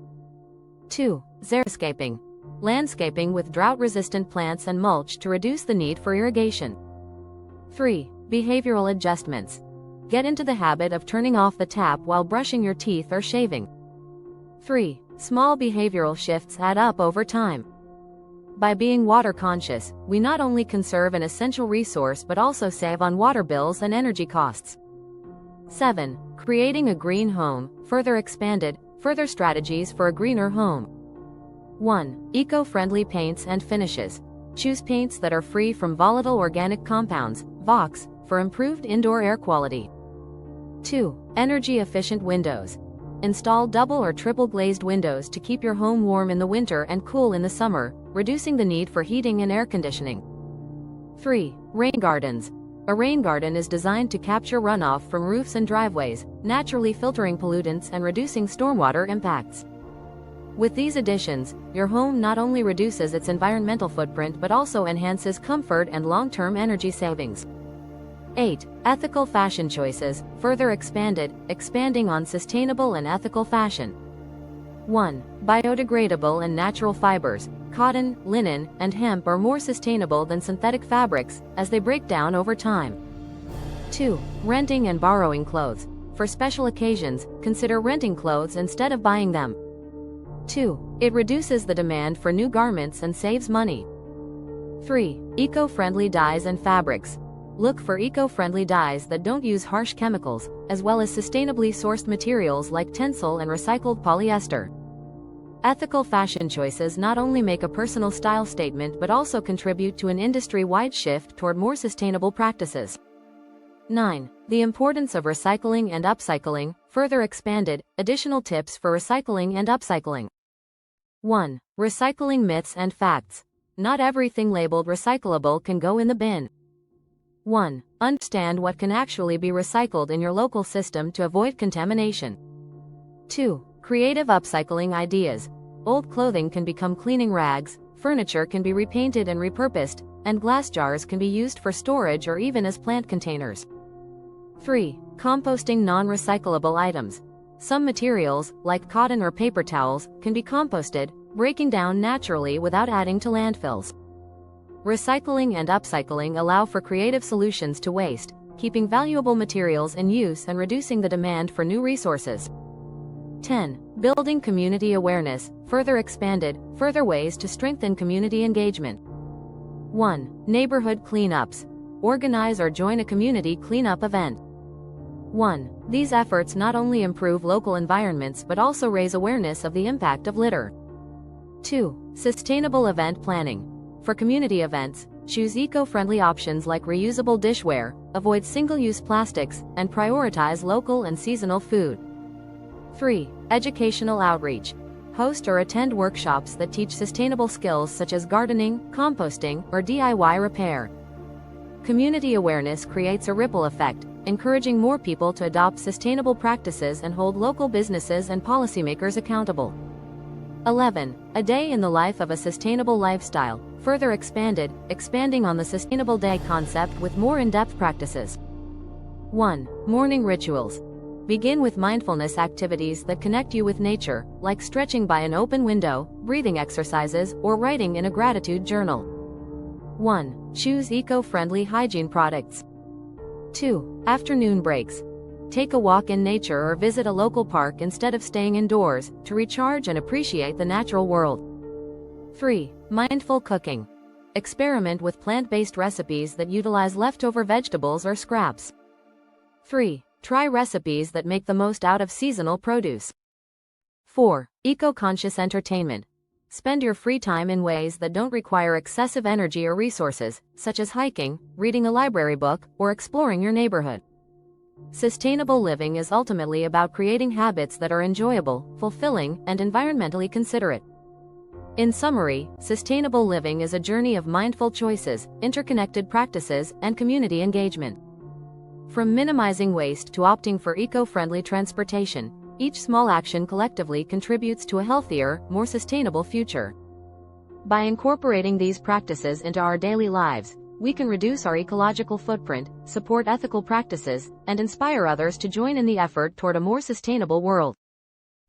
B: 2. Xeriscaping. Landscaping with drought-resistant plants and mulch to reduce the need for irrigation. 3. Behavioral adjustments. Get into the habit of turning off the tap while brushing your teeth or shaving. 3. Small behavioral shifts add up over time. By being water conscious, we not only conserve an essential resource but also save on water bills and energy costs. 7. Creating a green home. Further strategies for a greener home. 1. Eco-friendly paints and finishes. Choose paints that are free from volatile organic compounds, VOCs, for improved indoor air quality. 2. Energy-efficient windows. Install double or triple glazed windows to keep your home warm in the winter and cool in the summer, reducing the need for heating and air conditioning. 3. Rain gardens. A rain garden is designed to capture runoff from roofs and driveways, naturally filtering pollutants and reducing stormwater impacts. With these additions, your home not only reduces its environmental footprint but also enhances comfort and long-term energy savings. 8. Ethical fashion choices. Expanding on sustainable and ethical fashion. 1. Biodegradable and natural fibers. Cotton, linen, and hemp are more sustainable than synthetic fabrics, as they break down over time. 2. Renting and borrowing clothes. For special occasions, consider renting clothes instead of buying them. 2. It reduces the demand for new garments and saves money. 3. Eco-friendly dyes and fabrics. Look for eco-friendly dyes that don't use harsh chemicals, as well as sustainably sourced materials like tencel and recycled polyester. Ethical fashion choices not only make a personal style statement but also contribute to an industry-wide shift toward more sustainable practices. 9. The importance of recycling and upcycling, further expanded, additional tips for recycling and upcycling. 1. Recycling myths and facts. Not everything labeled recyclable can go in the bin. 1. Understand what can actually be recycled in your local system to avoid contamination. 2. Creative upcycling ideas. Old clothing can become cleaning rags, furniture can be repainted and repurposed, and glass jars can be used for storage or even as plant containers. 3. Composting non-recyclable items. Some materials, like cotton or paper towels, can be composted, breaking down naturally without adding to landfills. Recycling and upcycling allow for creative solutions to waste, keeping valuable materials in use and reducing the demand for new resources. 10. Building community awareness, further expanded, further ways to strengthen community engagement. 1. Neighborhood cleanups. Organize or join a community cleanup event. 1. These efforts not only improve local environments but also raise awareness of the impact of litter. 2. Sustainable event planning. For community events, choose eco-friendly options like reusable dishware, avoid single-use plastics, and prioritize local and seasonal food. 3. Educational outreach. Host or attend workshops that teach sustainable skills such as gardening, composting, or DIY repair. Community awareness creates a ripple effect, encouraging more people to adopt sustainable practices and hold local businesses and policymakers accountable. 11. A day in the life of a sustainable lifestyle, further expanded, expanding on the Sustainable Day concept with more in-depth practices. 1. Morning rituals. Begin with mindfulness activities that connect you with nature, like stretching by an open window, breathing exercises, or writing in a gratitude journal. 1. Choose eco-friendly hygiene products. 2. Afternoon breaks. Take a walk in nature or visit a local park instead of staying indoors, to recharge and appreciate the natural world. 3. Mindful cooking. Experiment with plant-based recipes that utilize leftover vegetables or scraps. 3. Try recipes that make the most out of seasonal produce. 4. Eco-conscious entertainment. Spend your free time in ways that don't require excessive energy or resources, such as hiking, reading a library book, or exploring your neighborhood. Sustainable living is ultimately about creating habits that are enjoyable, fulfilling, and environmentally considerate. In summary, sustainable living is a journey of mindful choices, interconnected practices, and community engagement. From minimizing waste to opting for eco-friendly transportation, each small action collectively contributes to a healthier, more sustainable future. By incorporating these practices into our daily lives, we can reduce our ecological footprint, support ethical practices, and inspire others to join in the effort toward a more sustainable world.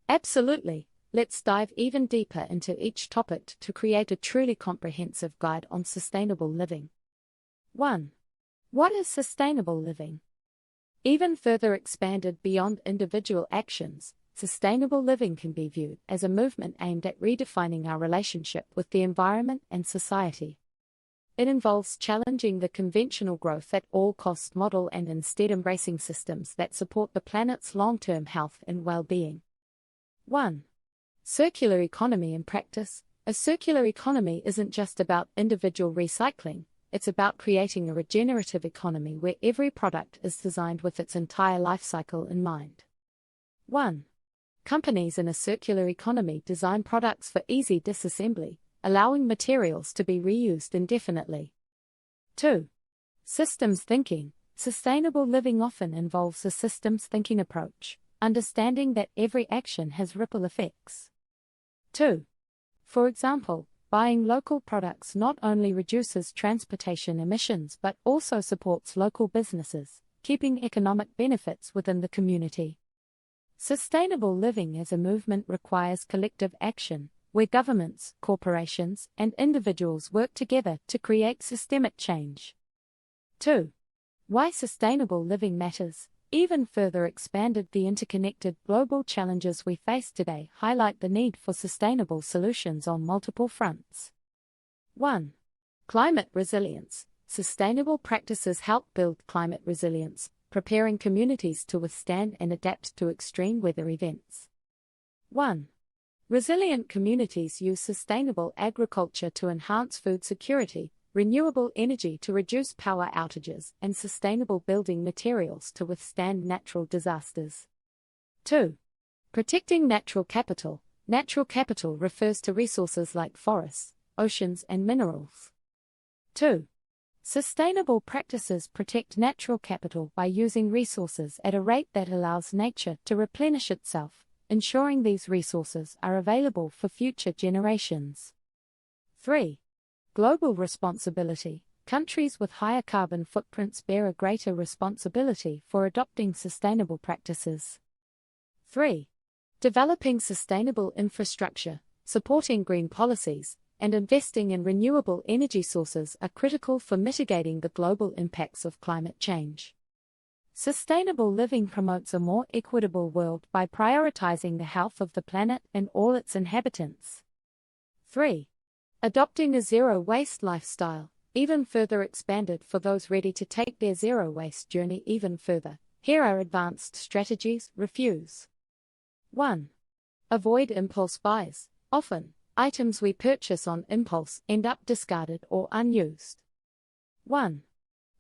C: Absolutely. Let's dive even deeper into each topic to create a truly comprehensive guide on sustainable living. 1. What is sustainable living? Even further expanded beyond individual actions, sustainable living can be viewed as a movement aimed at redefining our relationship with the environment and society. It involves challenging the conventional growth at all costs model and instead embracing systems that support the planet's long-term health and well-being. 1. Circular economy in practice. A circular economy isn't just about individual recycling. It's about creating a regenerative economy where every product is designed with its entire life cycle in mind. 1. Companies in a circular economy design products for easy disassembly, allowing materials to be reused indefinitely. 2. Systems thinking. Sustainable living often involves a systems thinking approach, understanding that every action has ripple effects. 2. For example, buying local products not only reduces transportation emissions but also supports local businesses, keeping economic benefits within the community. Sustainable living as a movement requires collective action, where governments, corporations, and individuals work together to create systemic change. 2. Why sustainable living matters. Even further expanded, the interconnected global challenges we face today highlight the need for sustainable solutions on multiple fronts. 1. Climate resilience. Sustainable practices help build climate resilience, preparing communities to withstand and adapt to extreme weather events. 1. Resilient communities use sustainable agriculture to enhance food security, renewable energy to reduce power outages, and sustainable building materials to withstand natural disasters. 2. Protecting natural capital. Natural capital refers to resources like forests, oceans, and minerals. 2. Sustainable practices protect natural capital by using resources at a rate that allows nature to replenish itself, ensuring these resources are available for future generations. 3. Global responsibility. Countries with higher carbon footprints bear a greater responsibility for adopting sustainable practices. 3. Developing sustainable infrastructure, supporting green policies, and investing in renewable energy sources are critical for mitigating the global impacts of climate change. Sustainable living promotes a more equitable world by prioritizing the health of the planet and all its inhabitants. 3. Adopting a zero-waste lifestyle, even further expanded for those ready to take their zero-waste journey even further. Here are advanced strategies. Refuse. 1. Avoid impulse buys. Often, items we purchase on impulse end up discarded or unused. 1.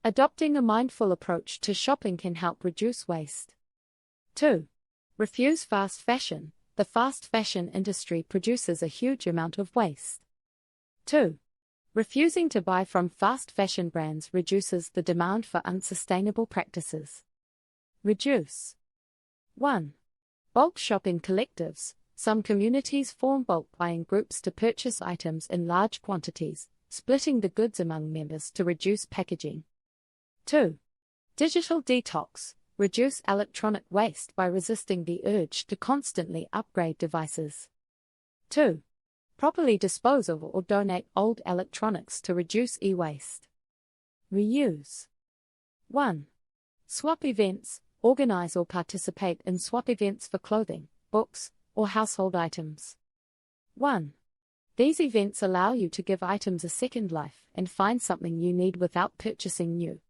C: Adopting a mindful approach to shopping can help reduce waste. 2. Refuse fast fashion. The fast fashion industry produces a huge amount of waste. 2. Refusing to buy from fast fashion brands reduces the demand for unsustainable practices. Reduce. 1. Bulk shopping collectives. Some communities form bulk buying groups to purchase items in large quantities, splitting the goods among members to reduce packaging. 2. Digital detox. Reduce electronic waste by resisting the urge to constantly upgrade devices. 2. Properly dispose of or donate old electronics to reduce e-waste. Reuse. 1. Swap events. Organize or participate in swap events for clothing, books, or household items. 1. These events allow you to give items a second life and find something you need without purchasing new.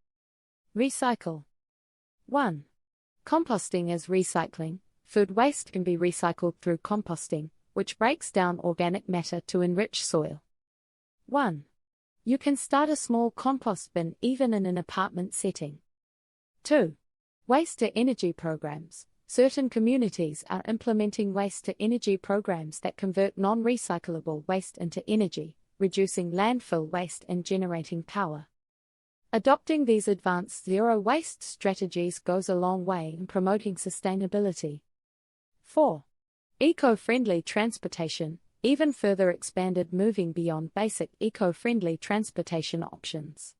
C: Recycle. 1. Composting is recycling. Food waste can be recycled through composting, which breaks down organic matter to enrich soil. 1. You can start a small compost bin even in an apartment setting. 2. Waste-to-energy programs. Certain communities are implementing waste-to-energy programs that convert non-recyclable waste into energy, reducing landfill waste and generating power. Adopting these advanced zero-waste strategies goes a long way in promoting sustainability. 4. Eco-friendly transportation, even further expanded, moving beyond basic eco-friendly transportation options.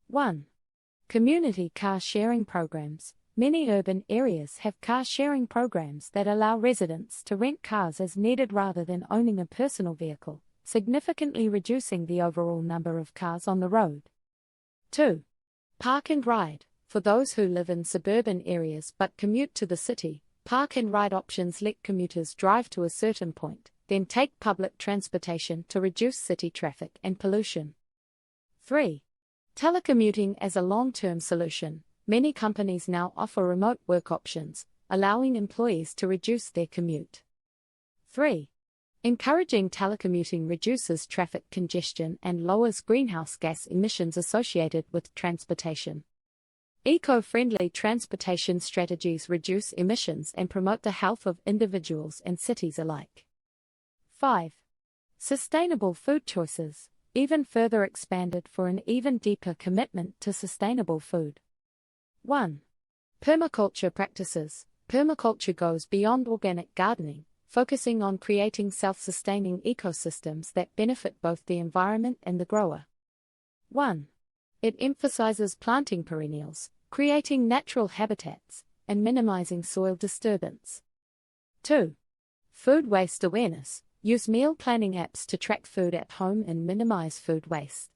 C: 1. Community car sharing programs. Many urban areas have car sharing programs that allow residents to rent cars as needed rather than owning a personal vehicle, significantly reducing the overall number of cars on the road. 2. Park and ride. For those who live in suburban areas but commute to the city, park and ride options let commuters drive to a certain point, then take public transportation to reduce city traffic and pollution. 3. Telecommuting as a long-term solution. Many companies now offer remote work options, allowing employees to reduce their commute. 3. Encouraging telecommuting reduces traffic congestion and lowers greenhouse gas emissions associated with transportation. Eco-friendly transportation strategies reduce emissions and promote the health of individuals and cities alike. 5. Sustainable food choices, even further expanded for an even deeper commitment to sustainable food. 1. Permaculture practices. Permaculture goes beyond organic gardening, focusing on creating self-sustaining ecosystems that benefit both the environment and the grower. 1. It emphasizes planting perennials, creating natural habitats, and minimizing soil disturbance. 2. Food waste awareness. Use meal planning apps to track food at home and minimize food waste.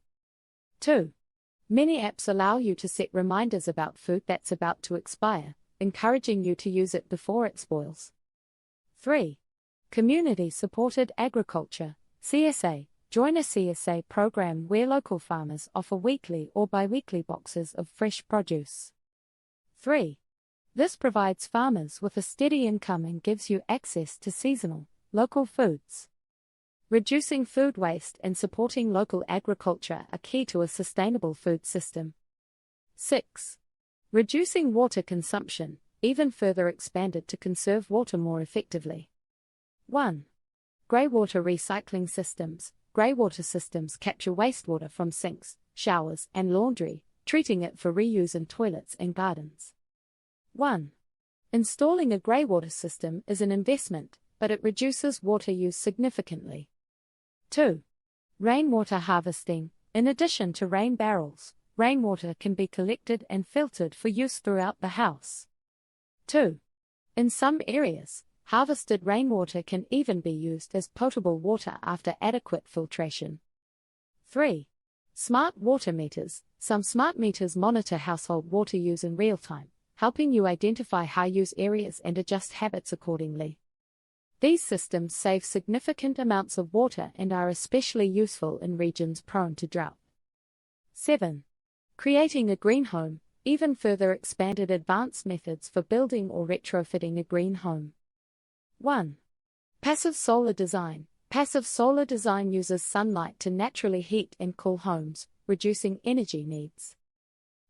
C: 2. Many apps allow you to set reminders about food that's about to expire, encouraging you to use it before it spoils. 3. Community-supported agriculture, CSA. Join a CSA program where local farmers offer weekly or bi-weekly boxes of fresh produce. 3. This provides farmers with a steady income and gives you access to seasonal, local foods. Reducing food waste and supporting local agriculture are key to a sustainable food system. 6. Reducing water consumption, even further expanded to conserve water more effectively. 1. Greywater recycling systems. Greywater systems capture wastewater from sinks, showers, and laundry, treating it for reuse in toilets and gardens. 1. Installing a greywater system is an investment, but it reduces water use significantly. 2. Rainwater harvesting. In addition to rain barrels, rainwater can be collected and filtered for use throughout the house. 2. In some areas, harvested rainwater can even be used as potable water after adequate filtration. 3. Smart water meters. Some smart meters monitor household water use in real time, helping you identify high-use areas and adjust habits accordingly. These systems save significant amounts of water and are especially useful in regions prone to drought. 7. Creating a green home. Even further expanded advanced methods for building or retrofitting a green home. 1. Passive solar design. Passive solar design uses sunlight to naturally heat and cool homes, reducing energy needs.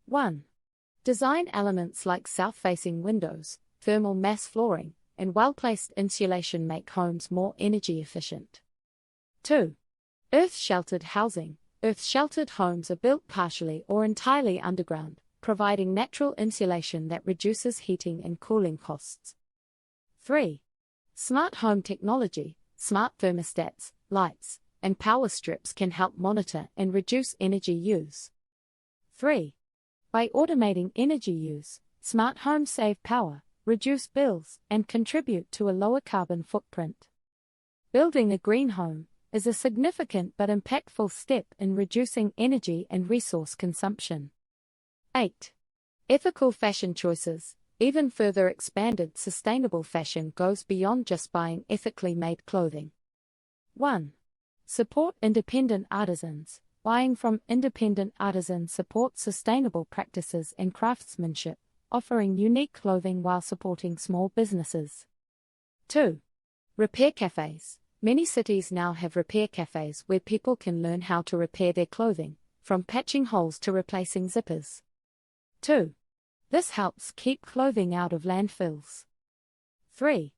C: 1. Design elements like south-facing windows, thermal mass flooring, and well-placed insulation make homes more energy efficient. 2. Earth-sheltered housing. Earth-sheltered homes are built partially or entirely underground, providing natural insulation that reduces heating and cooling costs. 3. Smart home technology. Smart thermostats, lights, and power strips can help monitor and reduce energy use. 3. By automating energy use, smart homes save power, reduce bills, and contribute to a lower carbon footprint. Building a green home is a significant but impactful step in reducing energy and resource consumption. 8. Ethical fashion choices. Even further expanded sustainable fashion goes beyond just buying ethically made clothing. 1. Support independent artisans. Buying from independent artisans supports sustainable practices and craftsmanship, offering unique clothing while supporting small businesses. 2. Repair cafes. Many cities now have repair cafes where people can learn how to repair their clothing, from patching holes to replacing zippers. 2. This helps keep clothing out of landfills. 3.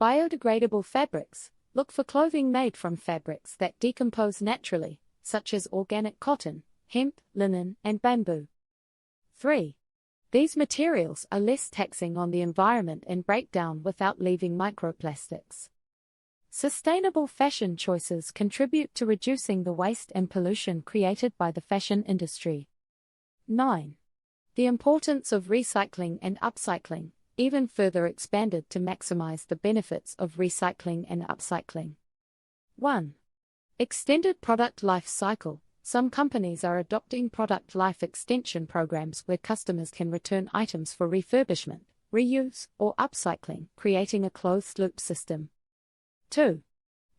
C: Biodegradable fabrics. Look for clothing made from fabrics that decompose naturally, such as organic cotton, hemp, linen, and bamboo. 3. These materials are less taxing on the environment and break down without leaving microplastics. Sustainable fashion choices contribute to reducing the waste and pollution created by the fashion industry. 9. The importance of recycling and upcycling, even further expanded to maximize the benefits of recycling and upcycling. 1. Extended product life cycle. Some companies are adopting product life extension programs where customers can return items for refurbishment, reuse, or upcycling, creating a closed-loop system. 2.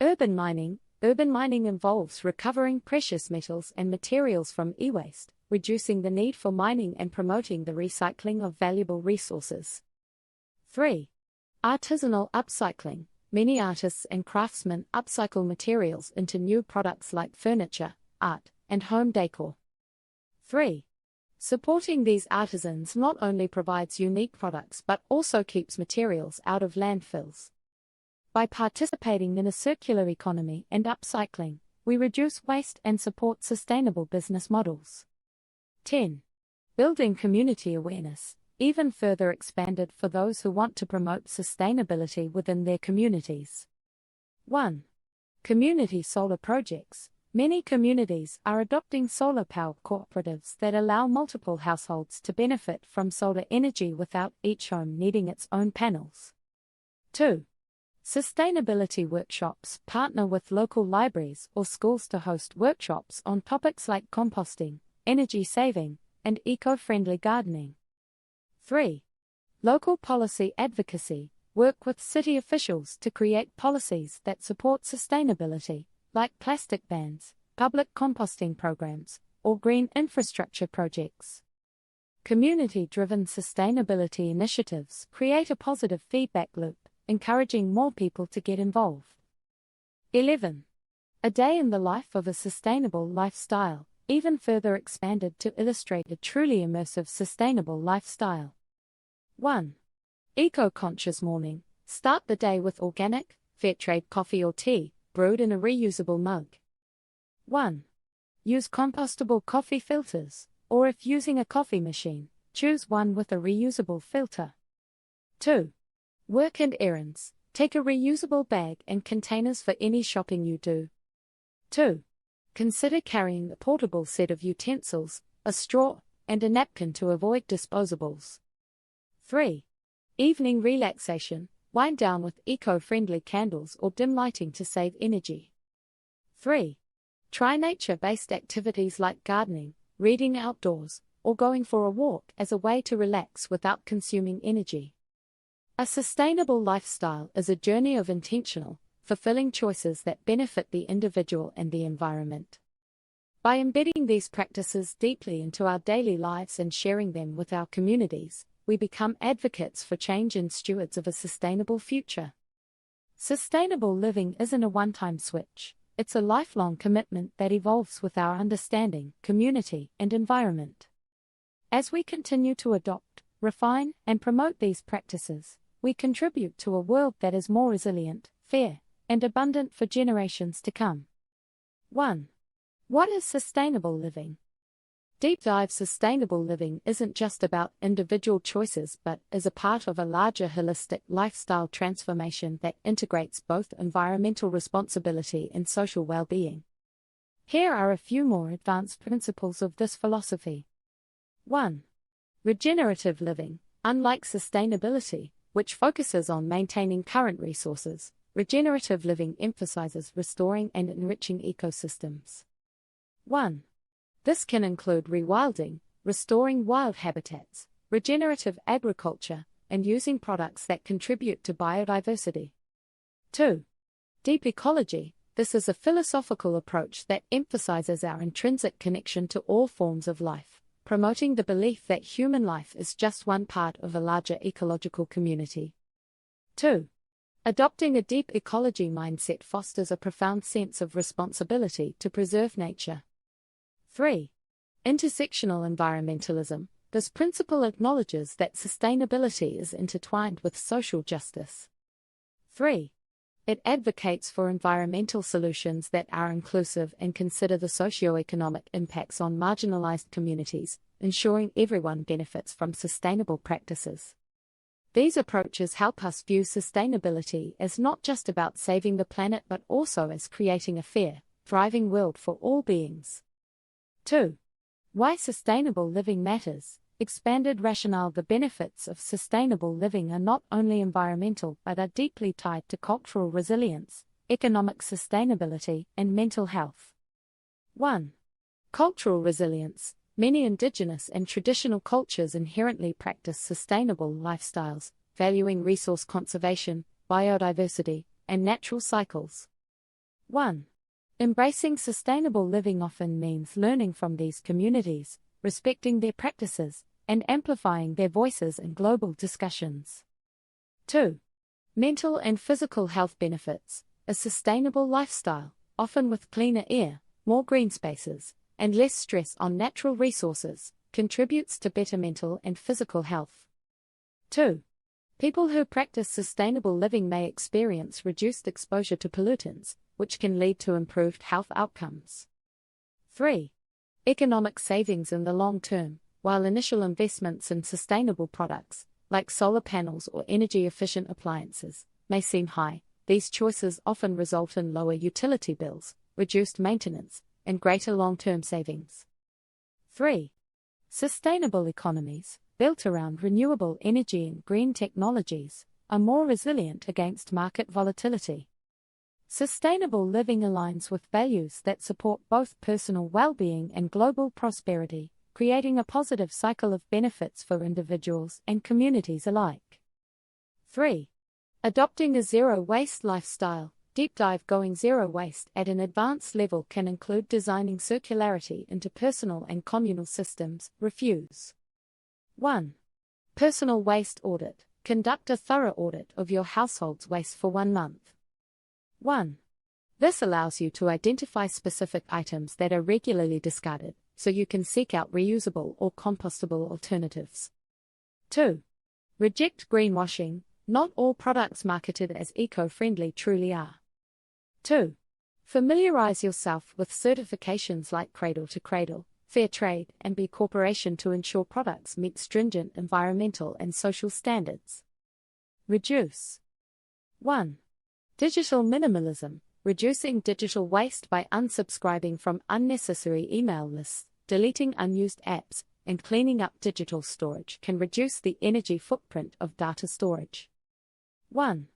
C: Urban mining. Urban mining involves recovering precious metals and materials from e-waste, reducing the need for mining and promoting the recycling of valuable resources. 3. Artisanal upcycling. Many artists and craftsmen upcycle materials into new products like furniture, art, and home decor. 3. Supporting these artisans not only provides unique products but also keeps materials out of landfills. By participating in a circular economy and upcycling, we reduce waste and support sustainable business models. 10. Building community awareness, even further expanded for those who want to promote sustainability within their communities. 1. Community solar projects. Many communities are adopting solar power cooperatives that allow multiple households to benefit from solar energy without each home needing its own panels. 2. Sustainability workshops. Partner with local libraries or schools to host workshops on topics like composting, energy saving, and eco-friendly gardening. 3. Local policy advocacy. Work with city officials to create policies that support sustainability, like plastic bans, public composting programs, or green infrastructure projects. Community-driven sustainability initiatives create a positive feedback loop, encouraging more people to get involved. 11. A day in the life of a sustainable lifestyle, even further expanded to illustrate a truly immersive sustainable lifestyle. 1. Eco-conscious morning. Start the day with organic, fair trade coffee or tea, brewed in a reusable mug. 1. Use compostable coffee filters, or if using a coffee machine, choose one with a reusable filter. 2. Work and errands. Take a reusable bag and containers for any shopping you do. 2. Consider carrying a portable set of utensils, a straw, and a napkin to avoid disposables. 3. Evening relaxation. Wind down with eco-friendly candles or dim lighting to save energy. 3. Try nature-based activities like gardening, reading outdoors, or going for a walk as a way to relax without consuming energy. A sustainable lifestyle is a journey of intentional, fulfilling choices that benefit the individual and the environment. By embedding these practices deeply into our daily lives and sharing them with our communities, we become advocates for change and stewards of a sustainable future. Sustainable living isn't a one-time switch, it's a lifelong commitment that evolves with our understanding, community, and environment. As we continue to adopt, refine, and promote these practices, we contribute to a world that is more resilient, fair, and abundant for generations to come. 1. What is sustainable living? Deep Dive Sustainable living isn't just about individual choices but is a part of a larger holistic lifestyle transformation that integrates both environmental responsibility and social well-being. Here are a few more advanced principles of this philosophy. 1. Regenerative living. Unlike sustainability, which focuses on maintaining current resources, regenerative living emphasizes restoring and enriching ecosystems. 1. This can include rewilding, restoring wild habitats, regenerative agriculture, and using products that contribute to biodiversity. 2. Deep ecology. This is a philosophical approach that emphasizes our intrinsic connection to all forms of life, promoting the belief that human life is just one part of a larger ecological community. 2. Adopting a deep ecology mindset fosters a profound sense of responsibility to preserve nature. 3. Intersectional environmentalism. This principle acknowledges that sustainability is intertwined with social justice. 3. It advocates for environmental solutions that are inclusive and consider the socio-economic impacts on marginalized communities, ensuring everyone benefits from sustainable practices. These approaches help us view sustainability as not just about saving the planet but also as creating a fair, thriving world for all beings. 2. Why sustainable living matters. Expanded rationale. The benefits of sustainable living are not only environmental but are deeply tied to cultural resilience, economic sustainability, and mental health. 1. Cultural resilience. Many indigenous and traditional cultures inherently practice sustainable lifestyles, valuing resource conservation, biodiversity, and natural cycles. 1. Embracing sustainable living often means learning from these communities, respecting their practices, and amplifying their voices in global discussions. 2. Mental and physical health benefits. A sustainable lifestyle, often with cleaner air, more green spaces, and less stress on natural resources, contributes to better mental and physical health. 2. People who practice sustainable living may experience reduced exposure to pollutants, which can lead to improved health outcomes. 3. Economic savings in the long term. While initial investments in sustainable products, like solar panels or energy-efficient appliances, may seem high, these choices often result in lower utility bills, reduced maintenance, and greater long-term savings. 3. Sustainable economies, built around renewable energy and green technologies, are more resilient against market volatility. Sustainable living aligns with values that support both personal well-being and global prosperity, creating a positive cycle of benefits for individuals and communities alike. 3. Adopting a zero-waste lifestyle. Deep dive. Going zero waste at an advanced level can include designing circularity into personal and communal systems. Refuse. 1. Personal waste audit. Conduct a thorough audit of your household's waste for 1 month. 1. This allows you to identify specific items that are regularly discarded, so you can seek out reusable or compostable alternatives. 2. Reject greenwashing. Not all products marketed as eco-friendly truly are. 2. Familiarize yourself with certifications like Cradle to Cradle, Fair Trade, and B Corporation to ensure products meet stringent environmental and social standards. Reduce. 1. Digital minimalism. Reducing digital waste by unsubscribing from unnecessary email lists, deleting unused apps, and cleaning up digital storage can reduce the energy footprint of data storage. 1.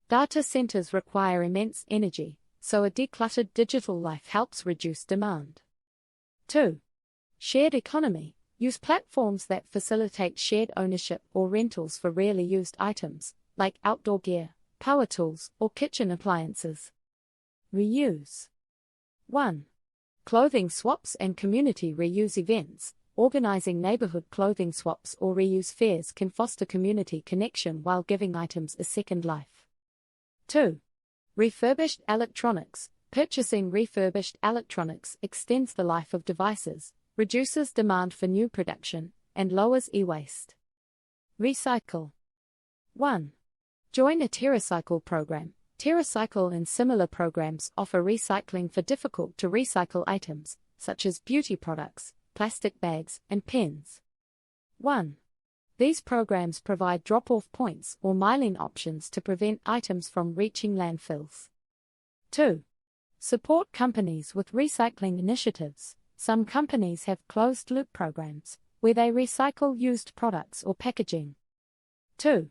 C: Data centers require immense energy, so a decluttered digital life helps reduce demand. 2. Shared economy. Use platforms that facilitate shared ownership or rentals for rarely used items, like outdoor gear, power tools, or kitchen appliances. Reuse. 1. Clothing swaps and community reuse events. Organizing neighborhood clothing swaps or reuse fairs can foster community connection while giving items a second life. 2. Refurbished electronics. Purchasing refurbished electronics extends the life of devices, reduces demand for new production, and lowers e-waste. Recycle. 1. Join a TerraCycle program. TerraCycle and similar programs offer recycling for difficult-to-recycle items, such as beauty products, plastic bags, and pens. 1. These programs provide drop-off points or mailing options to prevent items from reaching landfills. 2. Support companies with recycling initiatives. Some companies have closed-loop programs, where they recycle used products or packaging. 2.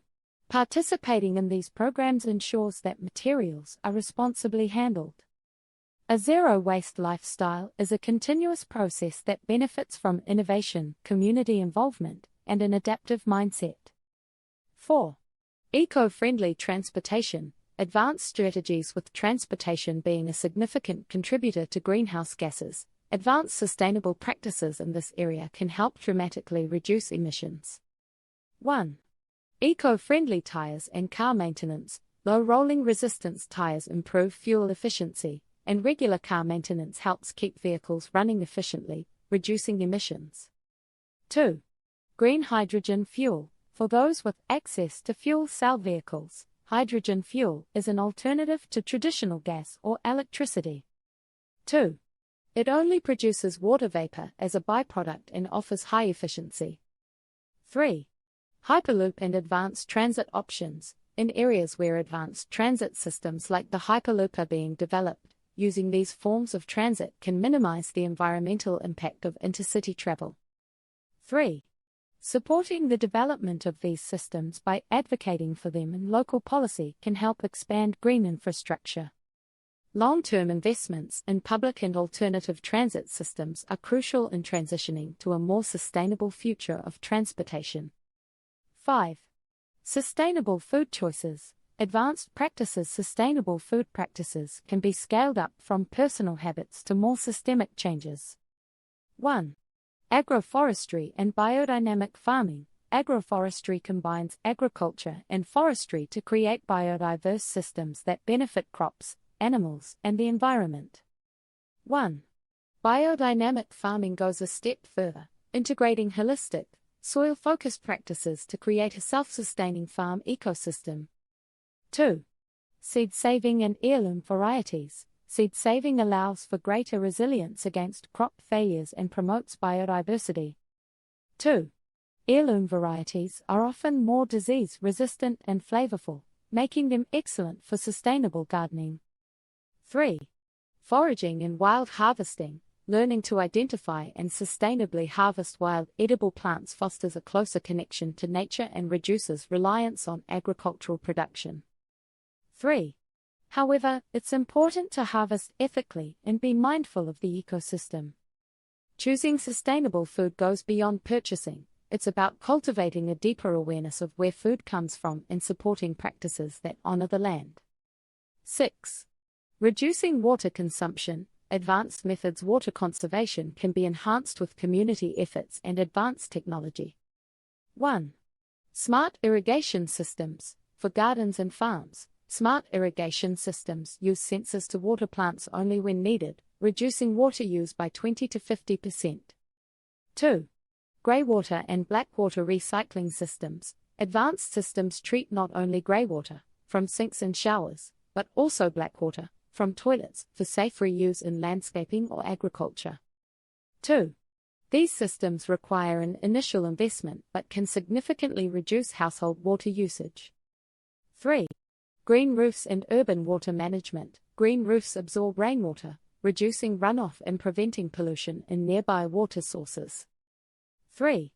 C: Participating in these programs ensures that materials are responsibly handled. A zero-waste lifestyle is a continuous process that benefits from innovation, community involvement, and an adaptive mindset. 4. Eco-friendly transportation. Advanced strategies with transportation being a significant contributor to greenhouse gases. Advanced sustainable practices in this area can help dramatically reduce emissions. 1. Eco-friendly tires and car maintenance. Low rolling resistance tires improve fuel efficiency, and regular car maintenance helps keep vehicles running efficiently, reducing emissions. 2. Green hydrogen fuel. For those with access to fuel cell vehicles, hydrogen fuel is an alternative to traditional gas or electricity. 2. It only produces water vapor as a byproduct and offers high efficiency. 3. Hyperloop and advanced transit options. In areas where advanced transit systems like the Hyperloop are being developed, using these forms of transit can minimize the environmental impact of intercity travel. 3. Supporting the development of these systems by advocating for them in local policy can help expand green infrastructure. Long-term investments in public and alternative transit systems are crucial in transitioning to a more sustainable future of transportation. 5. Sustainable food choices. Advanced practices. Sustainable food practices can be scaled up from personal habits to more systemic changes. 1. Agroforestry and biodynamic farming. Agroforestry combines agriculture and forestry to create biodiverse systems that benefit crops, animals, and the environment. 1. Biodynamic farming goes a step further, integrating holistic, soil-focused practices to create a self-sustaining farm ecosystem. 2. Seed saving and heirloom varieties. Seed saving allows for greater resilience against crop failures and promotes biodiversity. 2. Heirloom varieties are often more disease-resistant and flavorful, making them excellent for sustainable gardening. 3. Foraging and wild harvesting. Learning to identify and sustainably harvest wild edible plants fosters a closer connection to nature and reduces reliance on agricultural production. 3. However, it's important to harvest ethically and be mindful of the ecosystem. Choosing sustainable food goes beyond purchasing. It's about cultivating a deeper awareness of where food comes from and supporting practices that honor the land. 6. Reducing water consumption. Advanced methods. Water conservation can be enhanced with community efforts and advanced technology. 1. Smart irrigation systems. For gardens and farms, Smart irrigation systems use sensors to water plants only when needed, reducing water use by 20 to 50%. 2. Grey water and black water recycling systems. Advanced systems treat not only grey water from sinks and showers, but also black water from toilets for safe reuse in landscaping or agriculture. 2. These systems require an initial investment but can significantly reduce household water usage. 3. Green roofs and urban water management. Green roofs absorb rainwater, reducing runoff and preventing pollution in nearby water sources. 3.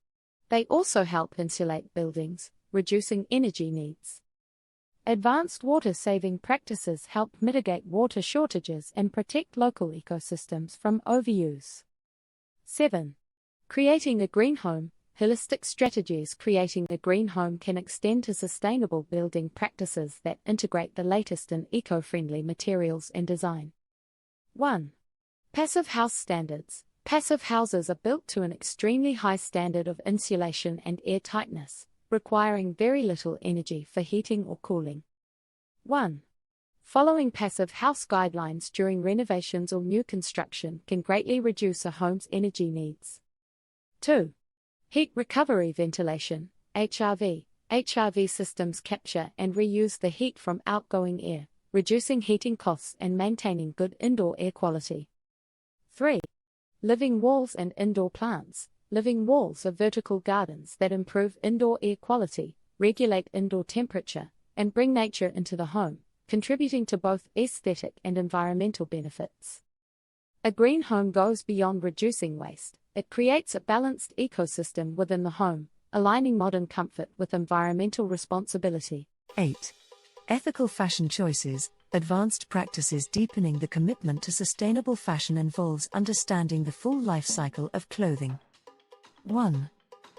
C: They also help insulate buildings, reducing energy needs. Advanced water-saving practices help mitigate water shortages and protect local ecosystems from overuse. 7. Creating a green home. Holistic strategies. Creating a green home can extend to sustainable building practices that integrate the latest in eco-friendly materials and design. 1. Passive house standards. Passive houses are built to an extremely high standard of insulation and air tightness, requiring very little energy for heating or cooling. 1. Following passive house guidelines during renovations or new construction can greatly reduce a home's energy needs. 2. Heat recovery ventilation, HRV. HRV systems capture and reuse the heat from outgoing air, reducing heating costs and maintaining good indoor air quality. 3. Living walls and indoor plants. Living walls are vertical gardens that improve indoor air quality, regulate indoor temperature, and bring nature into the home, contributing to both aesthetic and environmental benefits. A green home goes beyond reducing waste. It creates a balanced ecosystem within the home, aligning modern comfort with environmental responsibility.
D: 8. Ethical fashion choices. Advanced practices. Deepening the commitment to sustainable fashion involves understanding the full life cycle of clothing. 1.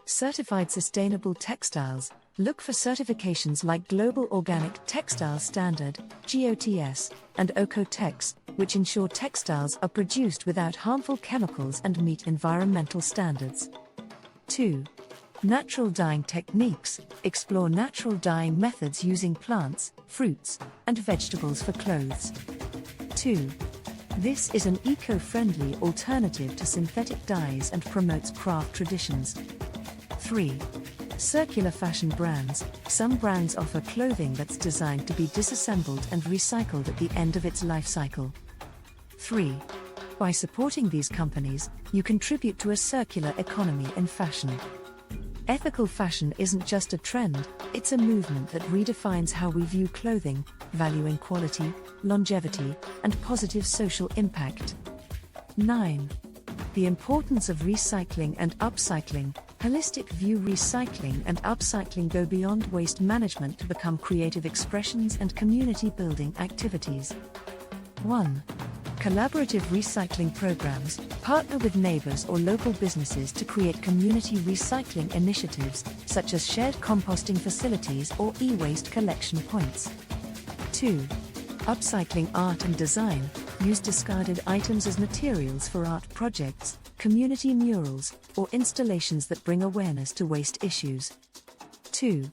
D: Certified sustainable textiles. Look for certifications like Global Organic Textile Standard, GOTS, and EcoTech, which ensure textiles are produced without harmful chemicals and meet environmental standards. 2. Natural dyeing techniques. Explore natural dyeing methods using plants, fruits, and vegetables for clothes. 2. This is an eco-friendly alternative to synthetic dyes and promotes craft traditions. 3. Circular fashion brands. Some brands offer clothing that's designed to be disassembled and recycled at the end of its life cycle. 3. By supporting these companies, you contribute to a circular economy in fashion. Ethical fashion isn't just a trend, it's a movement that redefines how we view clothing, valuing quality, longevity, and positive social impact. 9. The importance of recycling and upcycling. Holistic view. Recycling and upcycling go beyond waste management to become creative expressions and community-building activities. 1. Collaborative recycling programs. Partner with neighbors or local businesses to create community recycling initiatives, such as shared composting facilities or e-waste collection points. 2. Upcycling art and design. Use discarded items as materials for art projects, community murals, or installations that bring awareness to waste issues. 2.